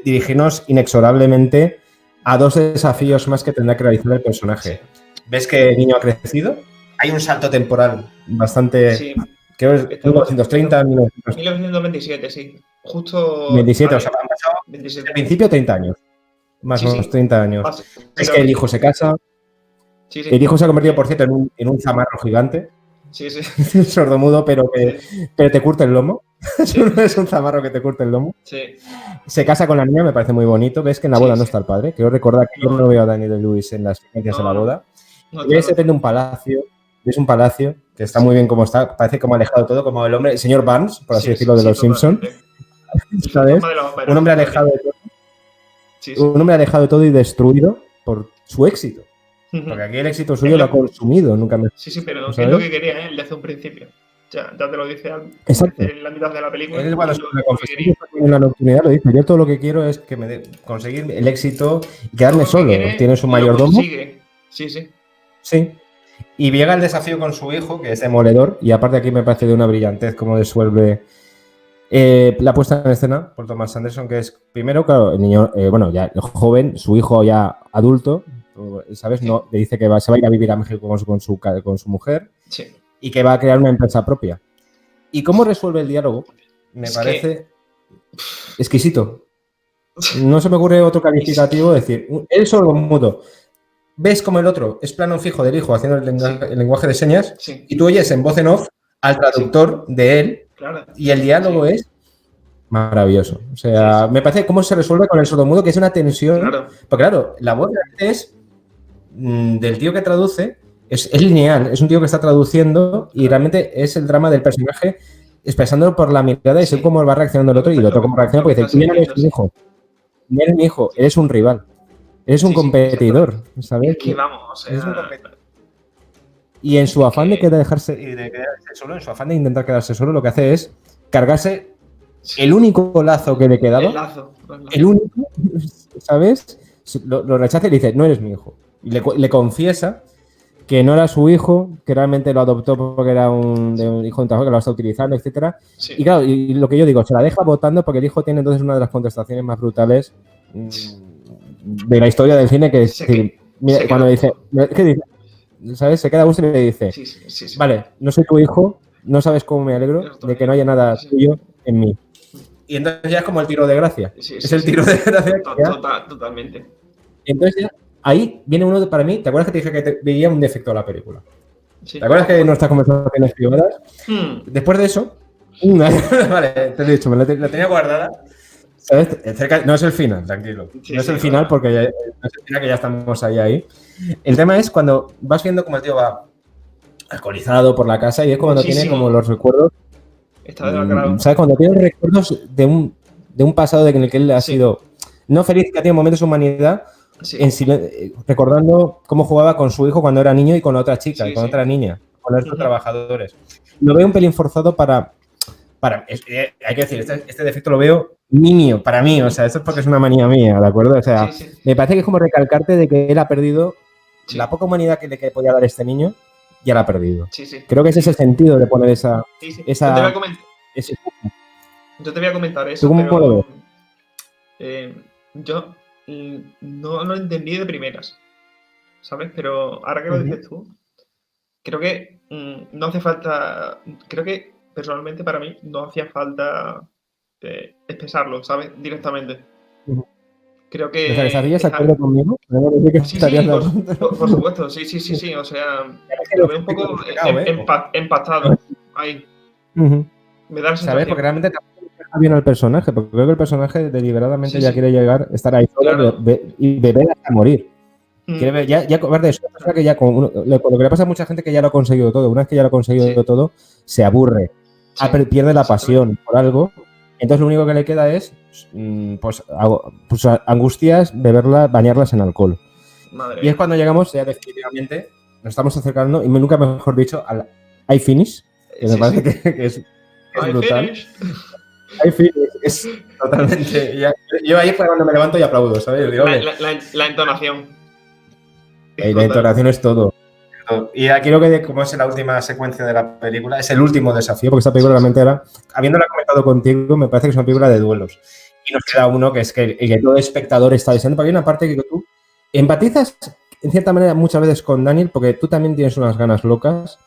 Speaker 2: dirigirnos inexorablemente a 2 desafíos más que tendrá que realizar el personaje. ¿Ves que el niño ha crecido? Hay un salto temporal bastante.
Speaker 3: Sí.
Speaker 2: Creo que es 1930,
Speaker 3: 1927, sí. Justo.
Speaker 2: 1927,
Speaker 3: a
Speaker 2: o sea,
Speaker 3: ver,
Speaker 2: han pasado
Speaker 3: 27.
Speaker 2: al principio 30 años. Más
Speaker 3: Sí,
Speaker 2: o menos
Speaker 3: sí.
Speaker 2: 30 años.
Speaker 3: Base-
Speaker 2: Es
Speaker 3: pero-
Speaker 2: que el hijo se casa.
Speaker 3: Sí, sí.
Speaker 2: El hijo se ha convertido, por cierto, en un zamarro gigante.
Speaker 3: Sí, sí.
Speaker 2: Sordomudo, pero que te curte el lomo.
Speaker 3: Sí.
Speaker 2: Es un zamarro que te curte el lomo.
Speaker 3: Sí.
Speaker 2: Se casa con la niña, me parece muy bonito. Ves que en la
Speaker 3: Sí,
Speaker 2: boda no
Speaker 3: sí.
Speaker 2: está el padre. Quiero recordar que yo
Speaker 3: No.
Speaker 2: no veo a Daniel Lewis en las secuencias de la
Speaker 3: No,
Speaker 2: boda.
Speaker 3: no
Speaker 2: Y ves de
Speaker 3: está,
Speaker 2: repente un palacio. Ves un palacio que está
Speaker 3: Sí.
Speaker 2: muy bien como está. Parece como alejado de todo, como el hombre, el señor Barnes, por así
Speaker 3: Sí,
Speaker 2: decirlo, de
Speaker 3: sí,
Speaker 2: los Simpsons.
Speaker 3: totalmente. El
Speaker 2: ¿Sabes?
Speaker 3: fantasma de la ópera.
Speaker 2: Un hombre alejado de todo.
Speaker 3: Sí, sí.
Speaker 2: Un hombre alejado de todo y destruido por su éxito. Porque aquí el éxito suyo lo ha consumido, nunca me.
Speaker 3: Sí, sí, pero
Speaker 2: ¿sabes?
Speaker 3: es lo que quería él desde un principio. Ya te lo dice
Speaker 2: Exacto.
Speaker 3: en la mitad de la película.
Speaker 2: Él cuando
Speaker 3: es
Speaker 2: se
Speaker 3: lo
Speaker 2: me
Speaker 3: que
Speaker 2: confesó
Speaker 3: quería.
Speaker 2: en la nocturnidad lo dice, yo todo lo que quiero es que conseguir el éxito y quedarme
Speaker 3: Todo lo que
Speaker 2: solo.
Speaker 3: quiere,
Speaker 2: Tiene su
Speaker 3: lo
Speaker 2: mayordomo.
Speaker 3: consigue. Sí, sí.
Speaker 2: Sí. Y llega el desafío con su hijo, que es demoledor, y aparte aquí me parece de una brillantez cómo desuelve la puesta en escena por Thomas Anderson, que es, primero, claro, el niño, bueno, ya el joven, su hijo ya adulto, ¿sabes?
Speaker 3: Sí.
Speaker 2: No, le dice que se va a ir a vivir a México con su mujer
Speaker 3: Sí.
Speaker 2: y que va a crear una empresa propia. ¿Y cómo resuelve el diálogo? Me
Speaker 3: Es
Speaker 2: parece exquisito. No se me ocurre otro calificativo, decir, él solo mudo. Ves como el otro es plano fijo del hijo haciendo el lenguaje de señas
Speaker 3: Sí.
Speaker 2: y tú oyes en voz en off al traductor de él
Speaker 3: Claro.
Speaker 2: y el diálogo es maravilloso. O sea,
Speaker 3: Sí, sí.
Speaker 2: me parece cómo se resuelve con el sordomudo, que es una tensión.
Speaker 3: Claro.
Speaker 2: Porque claro, la voz es del tío que traduce, es lineal, es un tío que está traduciendo y realmente es el drama del personaje expresándolo por la mirada y
Speaker 3: Sí.
Speaker 2: según cómo va reaccionando el otro y el otro cómo reacciona, porque dice, tú ya no eres mi hijo, no eres mi hijo, eres un rival, eres un
Speaker 3: Sí, sí,
Speaker 2: competidor, ¿sabes?
Speaker 3: Es que vamos, o sea.
Speaker 2: Es un competidor. Y en su
Speaker 3: Es
Speaker 2: afán
Speaker 3: que-
Speaker 2: de quedarse solo, en su afán de intentar quedarse solo, lo que hace es cargarse
Speaker 3: Sí.
Speaker 2: el único lazo que le quedaba,
Speaker 3: El lazo.
Speaker 2: el único, ¿sabes? Lo rechaza y le dice, no eres mi hijo. Y le confiesa que no era su hijo, que realmente lo adoptó porque era un hijo de un trabajo que lo está utilizando, etcétera.
Speaker 3: Sí.
Speaker 2: Y claro, y lo que yo digo, se la deja votando porque el hijo tiene entonces una de las contestaciones más brutales de la historia del cine, que es
Speaker 3: Se
Speaker 2: decir,
Speaker 3: que-
Speaker 2: mira,
Speaker 3: se
Speaker 2: cuando
Speaker 3: queda-
Speaker 2: dice, ¿qué dice? ¿Sabes? Se queda a gusto y le dice,
Speaker 3: Sí, sí, sí, sí.
Speaker 2: vale, no soy tu hijo, no sabes cómo me alegro de que no haya nada
Speaker 3: Sí.
Speaker 2: tuyo en mí. Y entonces ya es como el tiro de gracia.
Speaker 3: Sí,
Speaker 2: Es
Speaker 3: sí,
Speaker 2: el
Speaker 3: sí.
Speaker 2: tiro de gracia. que ya-
Speaker 3: Totalmente.
Speaker 2: Entonces ya, ahí viene uno para mí, ¿te acuerdas que te dije que veía un defecto a la película?
Speaker 3: Sí.
Speaker 2: ¿Te acuerdas que en nuestras conversaciones privadas?
Speaker 3: Hmm.
Speaker 2: Después de eso, vale, te lo he dicho, me la tenía guardada. ¿Sabes? No es el final, tranquilo.
Speaker 3: Sí,
Speaker 2: No es
Speaker 3: sí,
Speaker 2: el final
Speaker 3: no.
Speaker 2: porque no es el final que ya estamos ahí. El tema es cuando vas viendo como el tío va alcoholizado por la casa y es cuando tiene
Speaker 3: Muchísimo.
Speaker 2: como los recuerdos.
Speaker 3: Está demacrado.
Speaker 2: ¿Sabes? Cuando tiene recuerdos de un pasado en el que él ha
Speaker 3: Sí.
Speaker 2: sido no feliz, que ha tenido momentos de humanidad,
Speaker 3: Sí.
Speaker 2: recordando cómo jugaba con su hijo cuando era niño y con otra chica,
Speaker 3: Sí,
Speaker 2: y con
Speaker 3: sí.
Speaker 2: otra niña, con los
Speaker 3: Ujú.
Speaker 2: trabajadores. Lo veo un pelín forzado hay que decir, este defecto lo veo nimio para mí, o sea, esto es porque es una manía mía, ¿de acuerdo? O sea,
Speaker 3: Sí, sí.
Speaker 2: me parece que es como recalcarte de que él ha perdido
Speaker 3: Sí.
Speaker 2: la poca humanidad que podía dar este niño, ya la ha perdido.
Speaker 3: Sí, sí.
Speaker 2: Creo que ese es el sentido de poner esa...
Speaker 3: Sí, sí.
Speaker 2: esa-
Speaker 3: Yo te voy a comentar,
Speaker 2: ese-
Speaker 3: yo te voy a comentar
Speaker 2: ¿Tú
Speaker 3: eso,
Speaker 2: cómo lo
Speaker 3: pero
Speaker 2: ves?
Speaker 3: yo no lo entendí de primeras, ¿sabes? Pero ahora que lo
Speaker 2: Ujú.
Speaker 3: dices tú, creo que no hace falta, creo que personalmente para mí no hacía falta expresarlo, ¿sabes? Directamente.
Speaker 2: Ujú.
Speaker 3: Creo
Speaker 2: O sea, que
Speaker 3: que
Speaker 2: ¿estarías de
Speaker 3: es
Speaker 2: acuerdo conmigo? ¿Podemos decir que
Speaker 3: Sí,
Speaker 2: estarías
Speaker 3: sí,
Speaker 2: de acuerdo?
Speaker 3: por supuesto, sí, o sea,
Speaker 2: que
Speaker 3: lo
Speaker 2: lo
Speaker 3: veo un poco
Speaker 2: explicado, ¿eh?
Speaker 3: empastado ahí,
Speaker 2: Ujú.
Speaker 3: me da la
Speaker 2: ¿Sabes?
Speaker 3: sensación.
Speaker 2: Porque realmente tampoco deja bien al personaje, porque creo que el personaje deliberadamente
Speaker 3: Sí,
Speaker 2: ya
Speaker 3: sí.
Speaker 2: quiere llegar, estar ahí solo
Speaker 3: Claro.
Speaker 2: y beber hasta morir.
Speaker 3: Mm,
Speaker 2: Quiere ver, ya cobarde, es una persona que ya lo que le pasa a mucha gente que ya lo ha conseguido todo. Una vez que ya lo ha conseguido
Speaker 3: Sí.
Speaker 2: todo, se aburre,
Speaker 3: sí,
Speaker 2: pierde la
Speaker 3: exactamente.
Speaker 2: pasión por algo. Entonces lo único que le queda es, pues angustias, beberlas, bañarlas en alcohol.
Speaker 3: Madre
Speaker 2: Y es
Speaker 3: mía.
Speaker 2: cuando llegamos ya definitivamente, nos estamos acercando, y nunca mejor dicho, al I finish, que me
Speaker 3: Sí,
Speaker 2: parece
Speaker 3: sí.
Speaker 2: que es
Speaker 3: I
Speaker 2: brutal.
Speaker 3: finish.
Speaker 2: I finish es totalmente... yo ahí fue cuando me levanto y aplaudo, ¿sabes? Digo,
Speaker 3: La,
Speaker 2: "Ole".
Speaker 3: la entonación. Es
Speaker 2: Y la
Speaker 3: brutal.
Speaker 2: entonación es todo. Y aquí lo que, como es la última secuencia de la película, es el último desafío, porque esta película
Speaker 3: Sí, sí.
Speaker 2: realmente era, habiéndola comentado contigo, me parece que es una película de duelos. Y nos queda uno que es que, el que todo espectador está deseando, porque hay una parte que tú empatizas, en cierta manera, muchas veces con Daniel, porque tú también tienes unas ganas locas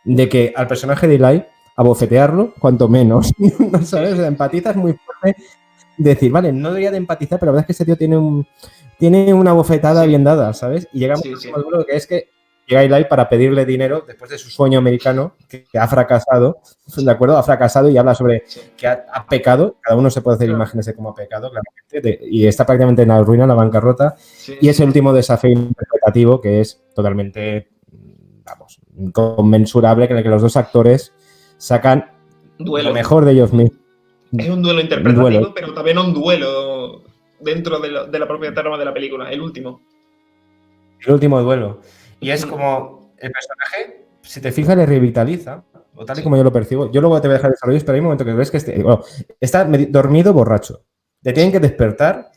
Speaker 2: de que al personaje de Eli, abofetearlo, cuanto menos, ¿no sabes?
Speaker 3: Sí,
Speaker 2: O
Speaker 3: sí,
Speaker 2: sea, empatizas muy fuerte, decir, vale, no debería de empatizar, pero la verdad es que este tío tiene una bofetada
Speaker 3: Sí.
Speaker 2: bien dada, ¿sabes? Y llegamos
Speaker 3: Sí,
Speaker 2: al
Speaker 3: sí.
Speaker 2: último duelo, que es que llega Eli para pedirle dinero después de su sueño americano, que ha fracasado, ¿de acuerdo? Ha fracasado y habla sobre
Speaker 3: Sí.
Speaker 2: que ha pecado. Cada uno se puede hacer
Speaker 3: Claro.
Speaker 2: imágenes de cómo ha pecado, claramente, y está prácticamente en la ruina, la bancarrota.
Speaker 3: Sí,
Speaker 2: Y es
Speaker 3: sí.
Speaker 2: el último desafío interpretativo que es totalmente, vamos, inconmensurable, en el que los dos actores sacan
Speaker 3: Duelo.
Speaker 2: lo mejor de ellos mismos.
Speaker 3: Es un duelo
Speaker 2: Un
Speaker 3: interpretativo,
Speaker 2: duelo.
Speaker 3: pero también un duelo dentro de la propia trama de la película, el último.
Speaker 2: El último duelo. Y es como el personaje, si te fijas, le revitaliza, o tal y
Speaker 3: Sí.
Speaker 2: como yo lo percibo. Yo luego te voy a dejar desarrollar, pero hay un momento que ves que está dormido, borracho. Te tienen que despertar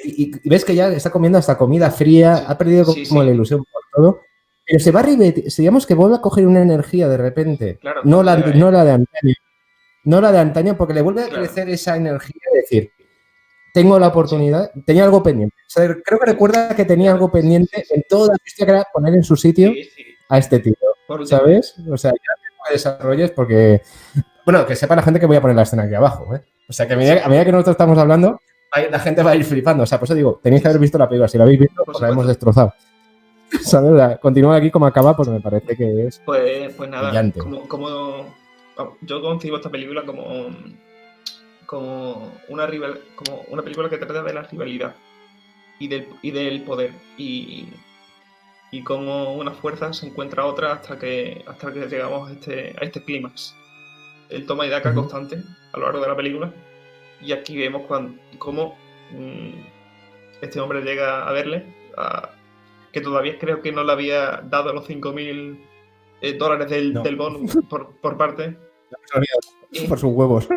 Speaker 2: y ves que ya está comiendo hasta comida fría,
Speaker 3: Sí.
Speaker 2: ha perdido
Speaker 3: Sí,
Speaker 2: como
Speaker 3: sí.
Speaker 2: la ilusión por todo. Pero se va a digamos que vuelve a coger una energía de repente.
Speaker 3: Claro,
Speaker 2: No la
Speaker 3: cuando
Speaker 2: de antaño. No la de antaño, porque le vuelve a
Speaker 3: Claro.
Speaker 2: crecer esa energía de decir, tengo la oportunidad, tenía algo pendiente. O sea, creo que recuerda que tenía
Speaker 3: Claro,
Speaker 2: algo pendiente
Speaker 3: sí.
Speaker 2: en toda la historia, que era poner en su sitio
Speaker 3: Sí, sí.
Speaker 2: a este tío,
Speaker 3: Por último.
Speaker 2: ¿sabes? O sea, ya que desarrolles, porque, bueno, que sepa la gente que voy a poner la escena aquí abajo, ¿eh? O sea, que a medida que nosotros estamos hablando, la gente va a ir flipando. O sea, por eso digo, tenéis que haber visto la película. Si la habéis visto,
Speaker 3: Por
Speaker 2: os la hemos
Speaker 3: supuesto.
Speaker 2: destrozado. ¿Sabes? O sea, continúa aquí como acaba, pues me parece que es
Speaker 3: Pues nada,
Speaker 2: brillante.
Speaker 3: vamos, yo concibo esta película como una película que trata de la rivalidad y del poder y cómo una fuerza se encuentra a otra hasta que llegamos a este clímax. El toma y daca
Speaker 2: Ujú.
Speaker 3: constante a lo largo de la película, y aquí vemos cómo este hombre llega a verle, que todavía creo que no le había dado los $5.000
Speaker 2: No.
Speaker 3: del bonus por parte.
Speaker 2: Por sus huevos.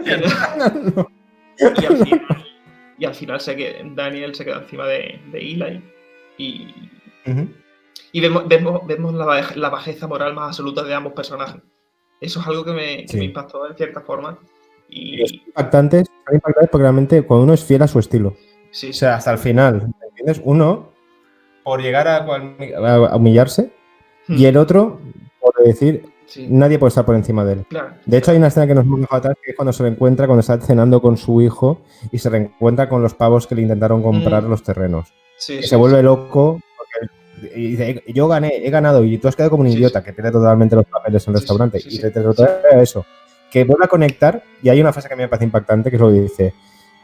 Speaker 3: Y al final Daniel se queda encima de Eli
Speaker 2: Ujú.
Speaker 3: y vemos la bajeza moral más absoluta de ambos personajes. Eso es algo que me
Speaker 2: Sí.
Speaker 3: impactó en cierta forma.
Speaker 2: Y son impactantes porque realmente cuando uno es fiel a su estilo.
Speaker 3: Sí,
Speaker 2: O sea, hasta el final, ¿me entiendes? Uno, por llegar a humillarse, y el otro, por decir,
Speaker 3: sí,
Speaker 2: nadie puede estar por encima de él.
Speaker 3: claro.
Speaker 2: De hecho, hay una escena que nos hemos dejado atrás, que es cuando se lo encuentra, cuando está cenando con su hijo y se reencuentra con los pavos que le intentaron comprar los terrenos.
Speaker 3: Sí,
Speaker 2: Que
Speaker 3: sí,
Speaker 2: se vuelve loco y dice, yo gané, he ganado, y tú has quedado como un
Speaker 3: Sí,
Speaker 2: idiota,
Speaker 3: sí.
Speaker 2: que pierde totalmente los papeles en el
Speaker 3: Sí,
Speaker 2: restaurante.
Speaker 3: sí,
Speaker 2: Y
Speaker 3: sí.
Speaker 2: te retrotrae a eso. Que vuelve a conectar, y hay una frase que a mí me parece impactante, que es lo que dice,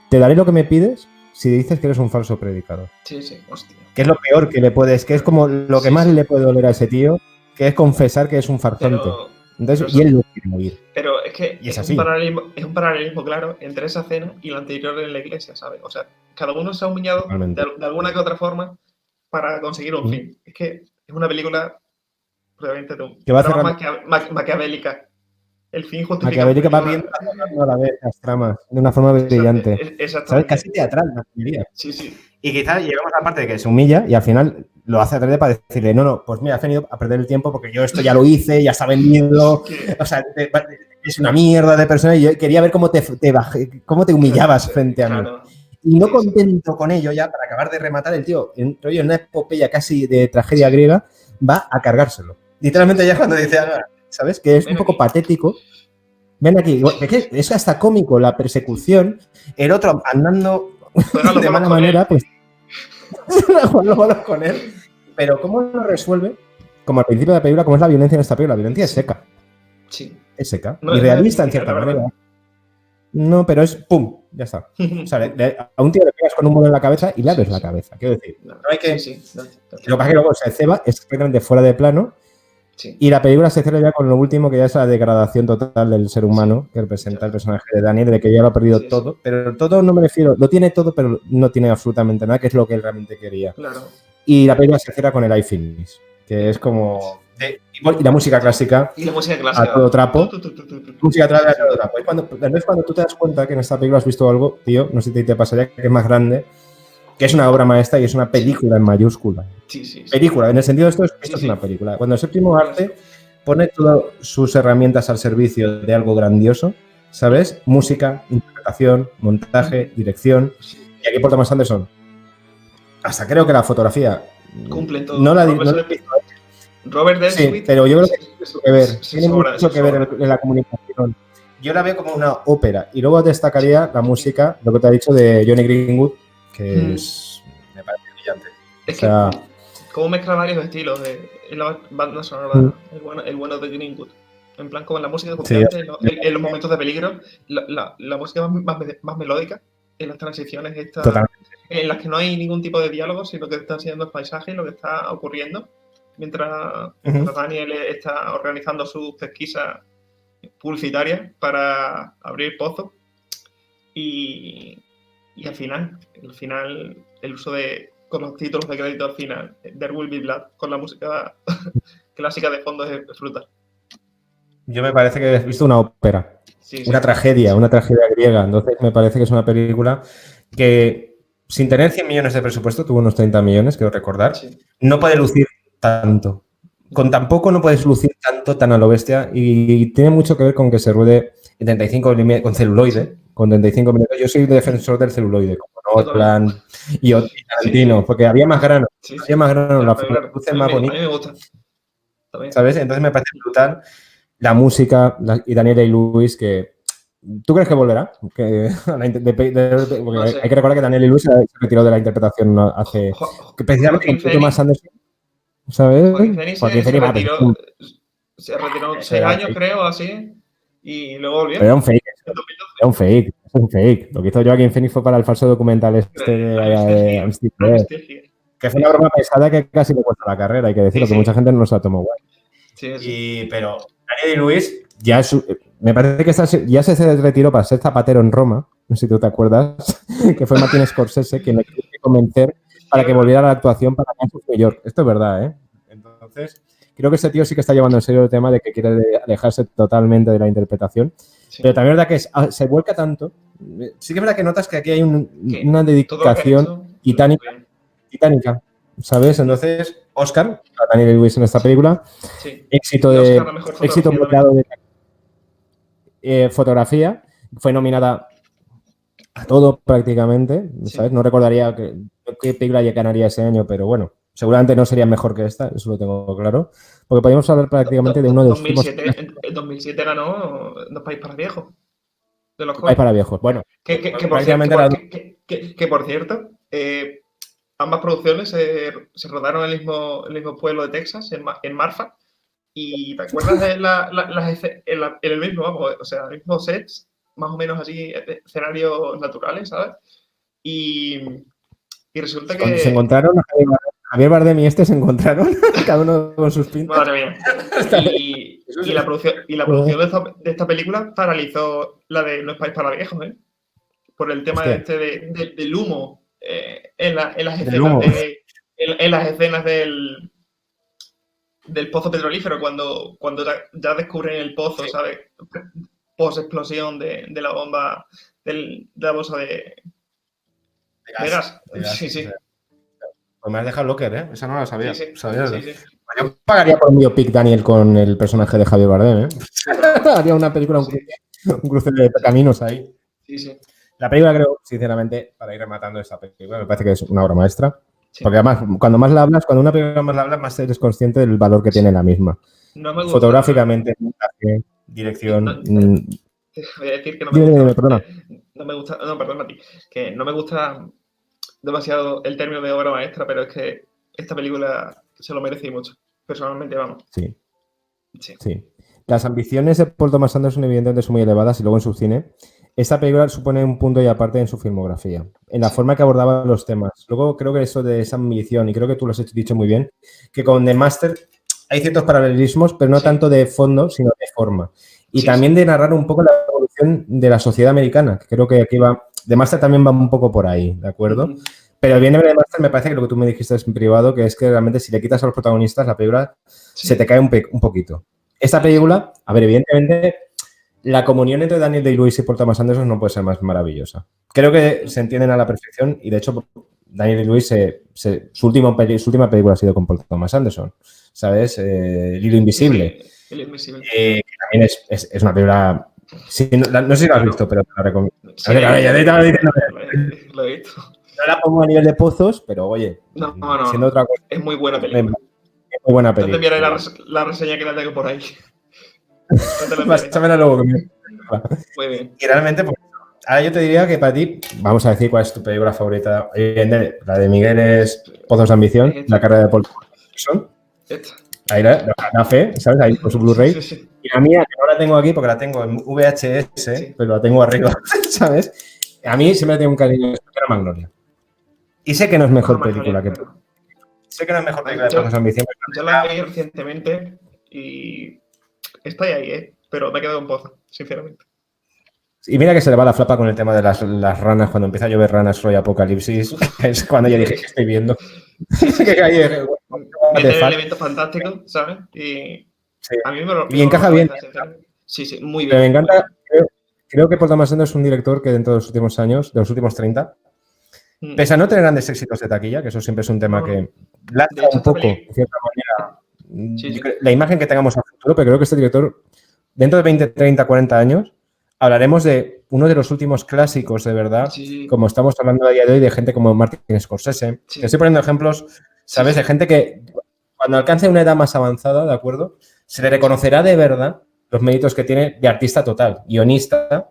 Speaker 2: te daré lo que me pides si dices que eres un falso predicador.
Speaker 3: Sí, sí, hostia.
Speaker 2: Que es lo peor que le puedes, que es como lo que
Speaker 3: Sí,
Speaker 2: más
Speaker 3: sí.
Speaker 2: le puede doler a ese tío, que es confesar que es un farsante.
Speaker 3: Pero
Speaker 2: Entonces,
Speaker 3: pero
Speaker 2: y él lo quiere oír.
Speaker 3: Pero es que
Speaker 2: Y es
Speaker 3: es
Speaker 2: así.
Speaker 3: un paralelismo claro entre esa cena y la anterior en la iglesia, ¿sabes? O sea, cada uno se ha humillado
Speaker 2: Totalmente.
Speaker 3: de alguna que otra forma para conseguir un
Speaker 2: Mm.
Speaker 3: fin. Es que es una película probablemente
Speaker 2: Que va
Speaker 3: trama
Speaker 2: cerrando-
Speaker 3: maquiavélica. El fin justifica
Speaker 2: Maquiavélica va
Speaker 3: la-
Speaker 2: viendo a la vez las tramas de una forma brillante. ¿Sabes?
Speaker 3: Exactamente.
Speaker 2: Casi teatral, la mayoría.
Speaker 3: Sí, sí.
Speaker 2: Y quizás llegamos a la parte de que se humilla y al final lo hace adrede para decirle, no, pues mira, has venido a perder el tiempo porque yo esto ya lo hice, ya está vendido,
Speaker 3: Que-
Speaker 2: o sea, es una mierda de persona y yo quería ver cómo te humillabas frente a mí.
Speaker 3: Claro.
Speaker 2: Y no
Speaker 3: Sí, sí.
Speaker 2: contento con ello, ya para acabar de rematar, el tío, en una epopeya casi de tragedia griega, va a cargárselo. Literalmente ya cuando dice, ¿sabes? Que es
Speaker 3: Ven
Speaker 2: un poco
Speaker 3: aquí.
Speaker 2: patético. Ven aquí, es hasta cómico la persecución, el otro andando
Speaker 3: Juega los
Speaker 2: de
Speaker 3: bolos
Speaker 2: mala
Speaker 3: con
Speaker 2: manera,
Speaker 3: él.
Speaker 2: pues juega los bolos con él. Pero ¿cómo lo resuelve? Como al principio de la película, ¿cómo es la violencia en esta película? La violencia es seca.
Speaker 3: Sí.
Speaker 2: Es seca.
Speaker 3: No,
Speaker 2: Y
Speaker 3: no
Speaker 2: realista
Speaker 3: es
Speaker 2: en cierta
Speaker 3: la verdad.
Speaker 2: manera. No, pero es pum, ya está. O sea, a un tío le pegas con un bolo en la cabeza y le abres la cabeza. Quiero decir, no hay que.
Speaker 3: Sí, sí.
Speaker 2: Lo que pasa es que luego se ceba, es completamente fuera de plano.
Speaker 3: Sí.
Speaker 2: Y la película se cierra ya con lo último, que ya es la degradación total del ser humano, que representa el personaje de Daniel, de que ya lo ha perdido
Speaker 3: Sí,
Speaker 2: todo. Pero todo no me refiero, lo tiene todo, pero no tiene absolutamente nada, que es lo que él realmente quería.
Speaker 3: Claro.
Speaker 2: Y la película se cierra con el I Finish, que es como... y la música clásica.
Speaker 3: Y la música clásica.
Speaker 2: A todo trapo. Música clásica a todo trapo. Y cuando tú te das cuenta que en esta película has visto algo, tío, no sé si te pasaría, que es más grande, que es una obra maestra y es una película en mayúscula.
Speaker 3: Sí.
Speaker 2: Película, en el sentido de esto es una película. Cuando el séptimo arte pone todas sus herramientas al servicio de algo grandioso, ¿sabes? Música, interpretación, montaje, dirección. Y aquí por Thomas Anderson, hasta creo que la fotografía
Speaker 3: cumplen todo.
Speaker 2: No la
Speaker 3: Robert Elswit.
Speaker 2: Sí, pero yo creo que tiene mucho que ver en la comunicación. Yo la veo como una ópera. Y luego destacaría la música, lo que te ha dicho de Johnny Greenwood, que me parece brillante.
Speaker 3: Es que cómo mezcla varios estilos en la banda sonora, el bueno de Greenwood. En plan, como en la música, en los momentos de peligro, la música más melódica, en las transiciones en las que no hay ningún tipo de diálogo, sino que está siendo el paisaje y lo que está ocurriendo. Mientras Daniel está organizando sus pesquisas publicitarias para abrir pozos. Y al final, el uso con los títulos de crédito al final, There Will Be Blood, con la música clásica de fondo es brutal.
Speaker 2: Yo me parece que he visto una ópera, una tragedia griega. Entonces me parece que es una película que, sin tener 100 millones de presupuesto, tuvo unos 30 millones, quiero recordar, no puede lucir tanto. Con tan poco no puedes lucir tanto, tan a lo bestia, y tiene mucho que ver con que se ruede en 35 mm con celuloide, con 35 minutos. Yo soy defensor del celuloide, como Nolan y Tarantino, porque había más grano, la luce más bonita.
Speaker 3: A mí me gusta.
Speaker 2: ¿Sabes? Entonces me parece brutal la música y Daniel Day-Lewis, que... ¿Tú crees que volverá? Porque hay que recordar que Daniel Day-Lewis se retiró de la interpretación hace... precisamente un poquito más Anderson, ¿sabes?
Speaker 3: Joaquin Phoenix se retiró 6 años, creo, así, y luego volvió.
Speaker 2: Pero era un fake. Lo que hizo Joaquin Phoenix fue para el falso documental de Amsterdam, que fue una broma pesada que casi le cuesta la carrera, hay que decirlo, que mucha gente no se la tomó guay. Pero Daniel Day-Lewis me parece que ya se retiró para ser zapatero en Roma, no sé si tú te acuerdas, que fue Martin Scorsese quien le tuvo que convencer para que volviera a la actuación para Gangs of New York. Esto es verdad, ¿eh? Entonces, creo que ese tío sí que está llevando en serio el tema de que quiere alejarse totalmente de la interpretación. Pero también es verdad que se vuelca tanto. Sí que es verdad que notas que aquí hay una dedicación titánica, ¿sabes? Entonces, Oscar, a Daniel Day-Lewis en esta película, éxito moderado de fotografía, fue nominada a todo prácticamente, ¿sabes? No recordaría qué película ganaría ese año, pero bueno, seguramente no sería mejor que esta, eso lo tengo claro, porque podríamos hablar prácticamente de uno de los últimos...
Speaker 3: En 2007 ganó Dos Países para Viejos. De los
Speaker 2: Países para Viejos, bueno.
Speaker 3: Que por cierto, ambas producciones se rodaron en el mismo pueblo de Texas, en Marfa. ¿Y te acuerdas de en el mismo, vamos, o sea, el mismo sets, más o menos así, escenarios naturales, ¿sabes? Y resulta que...
Speaker 2: Cuando se encontraron, Javier Bardem y se encontraron, cada uno con sus pintas.
Speaker 3: Madre mía. Y la producción de esta película paralizó la de No es país para viejos, ¿eh? Por el tema del humo en las escenas del pozo petrolífero, cuando ya descubren el pozo, ¿sabes? Post explosión de la bomba, de la bolsa de gas. Sí.
Speaker 2: Pues me has dejado locker, ¿eh? Esa no la sabía.
Speaker 3: Sí.
Speaker 2: Yo pagaría por un biopic Daniel con el personaje de Javier Bardem, ¿eh? Haría una película, un cruce de caminos ahí.
Speaker 3: Sí.
Speaker 2: La película, creo, sinceramente, para ir rematando esta película, me parece que es una obra maestra. Sí. Porque además, cuando una película más la hablas, más eres consciente del valor que tiene la misma.
Speaker 3: No me gusta,
Speaker 2: fotográficamente, montaje, dirección.
Speaker 3: Voy a decir que no me gusta. No, perdón a ti. Que no me gusta demasiado el término de obra maestra, pero es que esta película se lo merece mucho. Personalmente, vamos.
Speaker 2: Sí. Las ambiciones de Paul Thomas Anderson, evidentemente, son muy elevadas y luego en su cine. Esta película supone un punto y aparte en su filmografía, en la forma que abordaba los temas. Luego creo que eso de esa ambición, y creo que tú lo has dicho muy bien, que con The Master hay ciertos paralelismos, pero no tanto de fondo, sino de forma. Y también de narrar un poco la evolución de la sociedad americana, que creo que aquí va... The Master también va un poco por ahí, ¿de acuerdo? Pero el bien de Master me parece que lo que tú me dijiste es en privado, que es que realmente si le quitas a los protagonistas, la película se te cae un poquito. Esta película, a ver, evidentemente, la comunión entre Daniel Day-Lewis y Paul Thomas Anderson no puede ser más maravillosa. Creo que se entienden a la perfección y, de hecho, Daniel Day-Lewis, su última película ha sido con Paul Thomas Anderson, ¿sabes? El hilo invisible.
Speaker 3: Sí, el invisible.
Speaker 2: Que también es una película... Sí, no sé si lo has visto, pero te la recomiendo.
Speaker 3: Sí,
Speaker 2: lo
Speaker 3: he visto.
Speaker 2: No la pongo a nivel de pozos, pero oye,
Speaker 3: no.
Speaker 2: Otra cosa,
Speaker 3: es muy buena película.
Speaker 2: Es muy buena
Speaker 3: Yo te
Speaker 2: película.
Speaker 3: enviaré la reseña que la tengo por ahí.
Speaker 2: Pásamela luego.
Speaker 3: Muy bien.
Speaker 2: Y realmente, pues, ahora yo te diría que para ti, vamos a decir cuál es tu película favorita. La de Miguel es Pozos de Ambición, la carrera de Paul Thompson. Ahí la fe, ¿sabes? Ahí con su Blu-ray.
Speaker 3: Sí.
Speaker 2: Y la mía, que no la tengo aquí porque la tengo en VHS, pero la tengo arriba, ¿sabes? A mí siempre tengo un cariño especial a Magnolia. Y sé que no es mejor película que... Sé que no es mejor película de Pozos de Ambición.
Speaker 3: Yo la vi recientemente y está ahí, pero me he quedado en Pozos, sinceramente.
Speaker 2: Y mira que se le va la flapa con el tema de las ranas. Cuando empieza a llover ranas, soy Apocalipsis. Es cuando yo dije, ¿qué estoy viendo?
Speaker 3: Viene el elemento fantástico, ¿sabes? Y sí. A mí me lo...
Speaker 2: Y encaja bien.
Speaker 3: Sí, muy bien.
Speaker 2: Pero me encanta... Creo que Paul Thomas Anderson es un director que dentro de los últimos años, de los últimos 30, pese a no tener grandes éxitos de taquilla, que eso siempre es un tema que lanza un poco, de cierta manera, la imagen que tengamos a futuro, pero creo que este director, dentro de 20, 30, 40 años, hablaremos de uno de los últimos clásicos, de verdad, como estamos hablando a día de hoy, de gente como Martin Scorsese. Te estoy poniendo ejemplos, ¿sabes? De gente que cuando alcance una edad más avanzada, ¿de acuerdo? Se le reconocerá de verdad los méritos que tiene de artista total, guionista,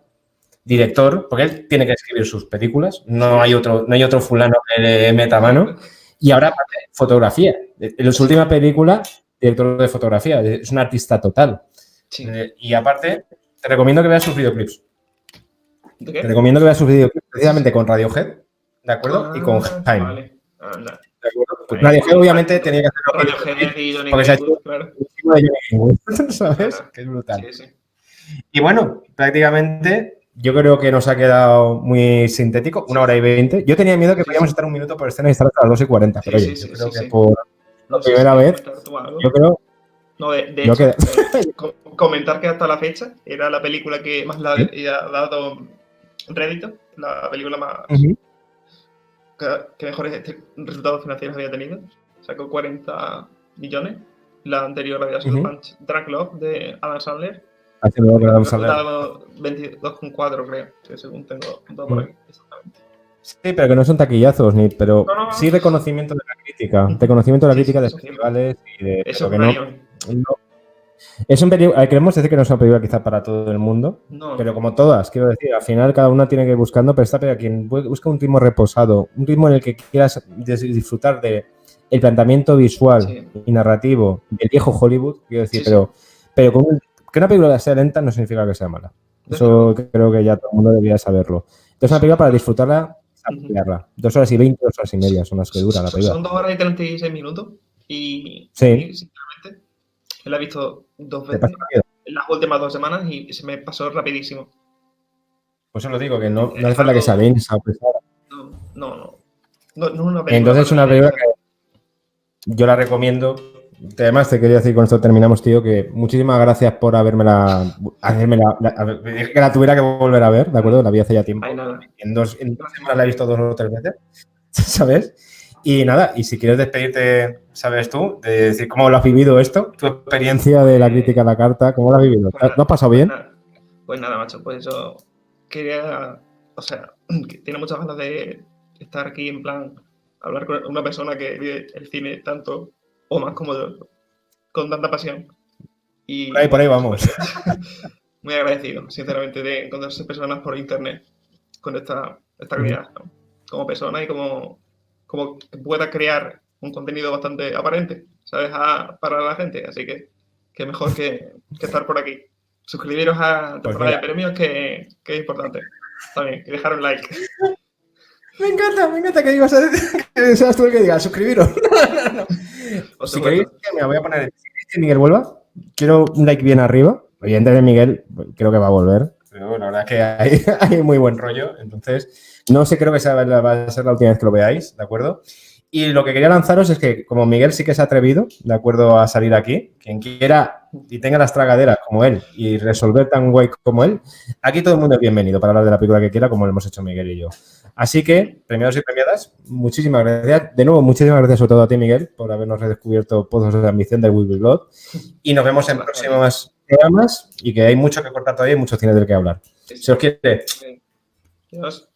Speaker 2: director, porque él tiene que escribir sus películas, no hay otro fulano que le meta mano. Y ahora, fotografía. En su última película, director de fotografía, es un artista total. Sí. Y aparte, te recomiendo que veas sus videoclips.
Speaker 3: ¿De qué?
Speaker 2: Te recomiendo que veas sus videoclips precisamente con Radiohead, ¿de acuerdo? Y con Jaime. Vale. ¿De acuerdo? Pues Radiohead obviamente tenía que hacerlo.
Speaker 3: Radiohead y Johnny
Speaker 2: Greenwood, claro. ¿Sabes? Que es brutal. Sí. Y bueno, prácticamente yo creo que nos ha quedado muy sintético, 1h20. Yo tenía miedo que podíamos estar un minuto por escena y estar hasta las 2:40, pero oye, yo creo que por la primera vez, yo creo...
Speaker 3: No, de hecho, comentar que hasta la fecha era la película que más le había dado rédito, la película más... que mejores resultados financieros había tenido. Sacó 40 millones. La anterior había sido Punch Drunk Love de Adam Sandler.
Speaker 2: Hace nuevo que Adam Sandler.
Speaker 3: 22,4 creo, según tengo todo por aquí. Exactamente.
Speaker 2: Sí, pero que no son taquillazos, pero sí reconocimiento de la crítica. Reconocimiento de la crítica de festivales y de...
Speaker 3: Eso
Speaker 2: que no. Es un película, queremos decir que no es una película quizá para todo el mundo, pero como todas, quiero decir, al final cada una tiene que ir buscando, pero esta película, quien busca un ritmo reposado, un ritmo en el que quieras disfrutar de el planteamiento visual y narrativo del viejo Hollywood, quiero decir, pero que una película sea lenta no significa que sea mala. Eso creo que ya todo el mundo debería saberlo. Entonces, es una película para disfrutarla, ampliarla. 2h20, 2h30 son las que dura la película.
Speaker 3: Son 2h36 minutos y sinceramente la he visto 2 veces en las últimas 2 semanas y se me pasó rapidísimo.
Speaker 2: Pues os lo digo, que no hace falta que sea densa.
Speaker 3: No es una película.
Speaker 2: Entonces es una película que yo la recomiendo. Además, te quería decir, con esto terminamos, tío, que muchísimas gracias por hacérmela, que la tuviera que volver a ver, ¿de acuerdo? La vi hace ya tiempo. En dos semanas la he visto 2 o 3 veces, ¿sabes? Y nada, y si quieres despedirte, ¿sabes tú? De decir cómo lo has vivido esto, tu experiencia de la crítica a la carta, ¿cómo lo has vivido? ¿Lo has pasado bien?
Speaker 3: Pues nada, macho, pues yo quería, que tiene muchas ganas de estar aquí en plan, hablar con una persona que vive el cine tanto o más como yo, con tanta pasión. Y
Speaker 2: por ahí vamos.
Speaker 3: Muy agradecido, sinceramente, de encontrarse personas por internet con esta calidad, ¿no? Como persona y como que pueda crear un contenido bastante aparente, ¿sabes? Para la gente. Así que mejor que estar por aquí. Suscribiros a temporada de premios, que es importante. También, y dejar un like.
Speaker 2: Me encanta que digas, que seas tú el que diga, suscribiros. No. Si queréis, me voy a poner, si queréis que Miguel vuelva, quiero un like bien arriba. Evidentemente Miguel creo que va a volver, pero la verdad es que hay muy buen rollo. Entonces, No sé, creo que va a ser la última vez que lo veáis, ¿de acuerdo? Y lo que quería lanzaros es que, como Miguel sí que se ha atrevido, ¿de acuerdo?, a salir aquí, quien quiera y tenga las tragaderas como él y resolver tan guay como él, aquí todo el mundo es bienvenido para hablar de la película que quiera, como lo hemos hecho Miguel y yo. Así que, premiados y premiadas, muchísimas gracias. De nuevo, muchísimas gracias sobre todo a ti, Miguel, por habernos redescubierto Pozos de Ambición del We Will Blood. Y nos vemos en próximos programas y que hay mucho que cortar todavía y mucho cine del que hablar. Se os quiere.
Speaker 3: Adiós.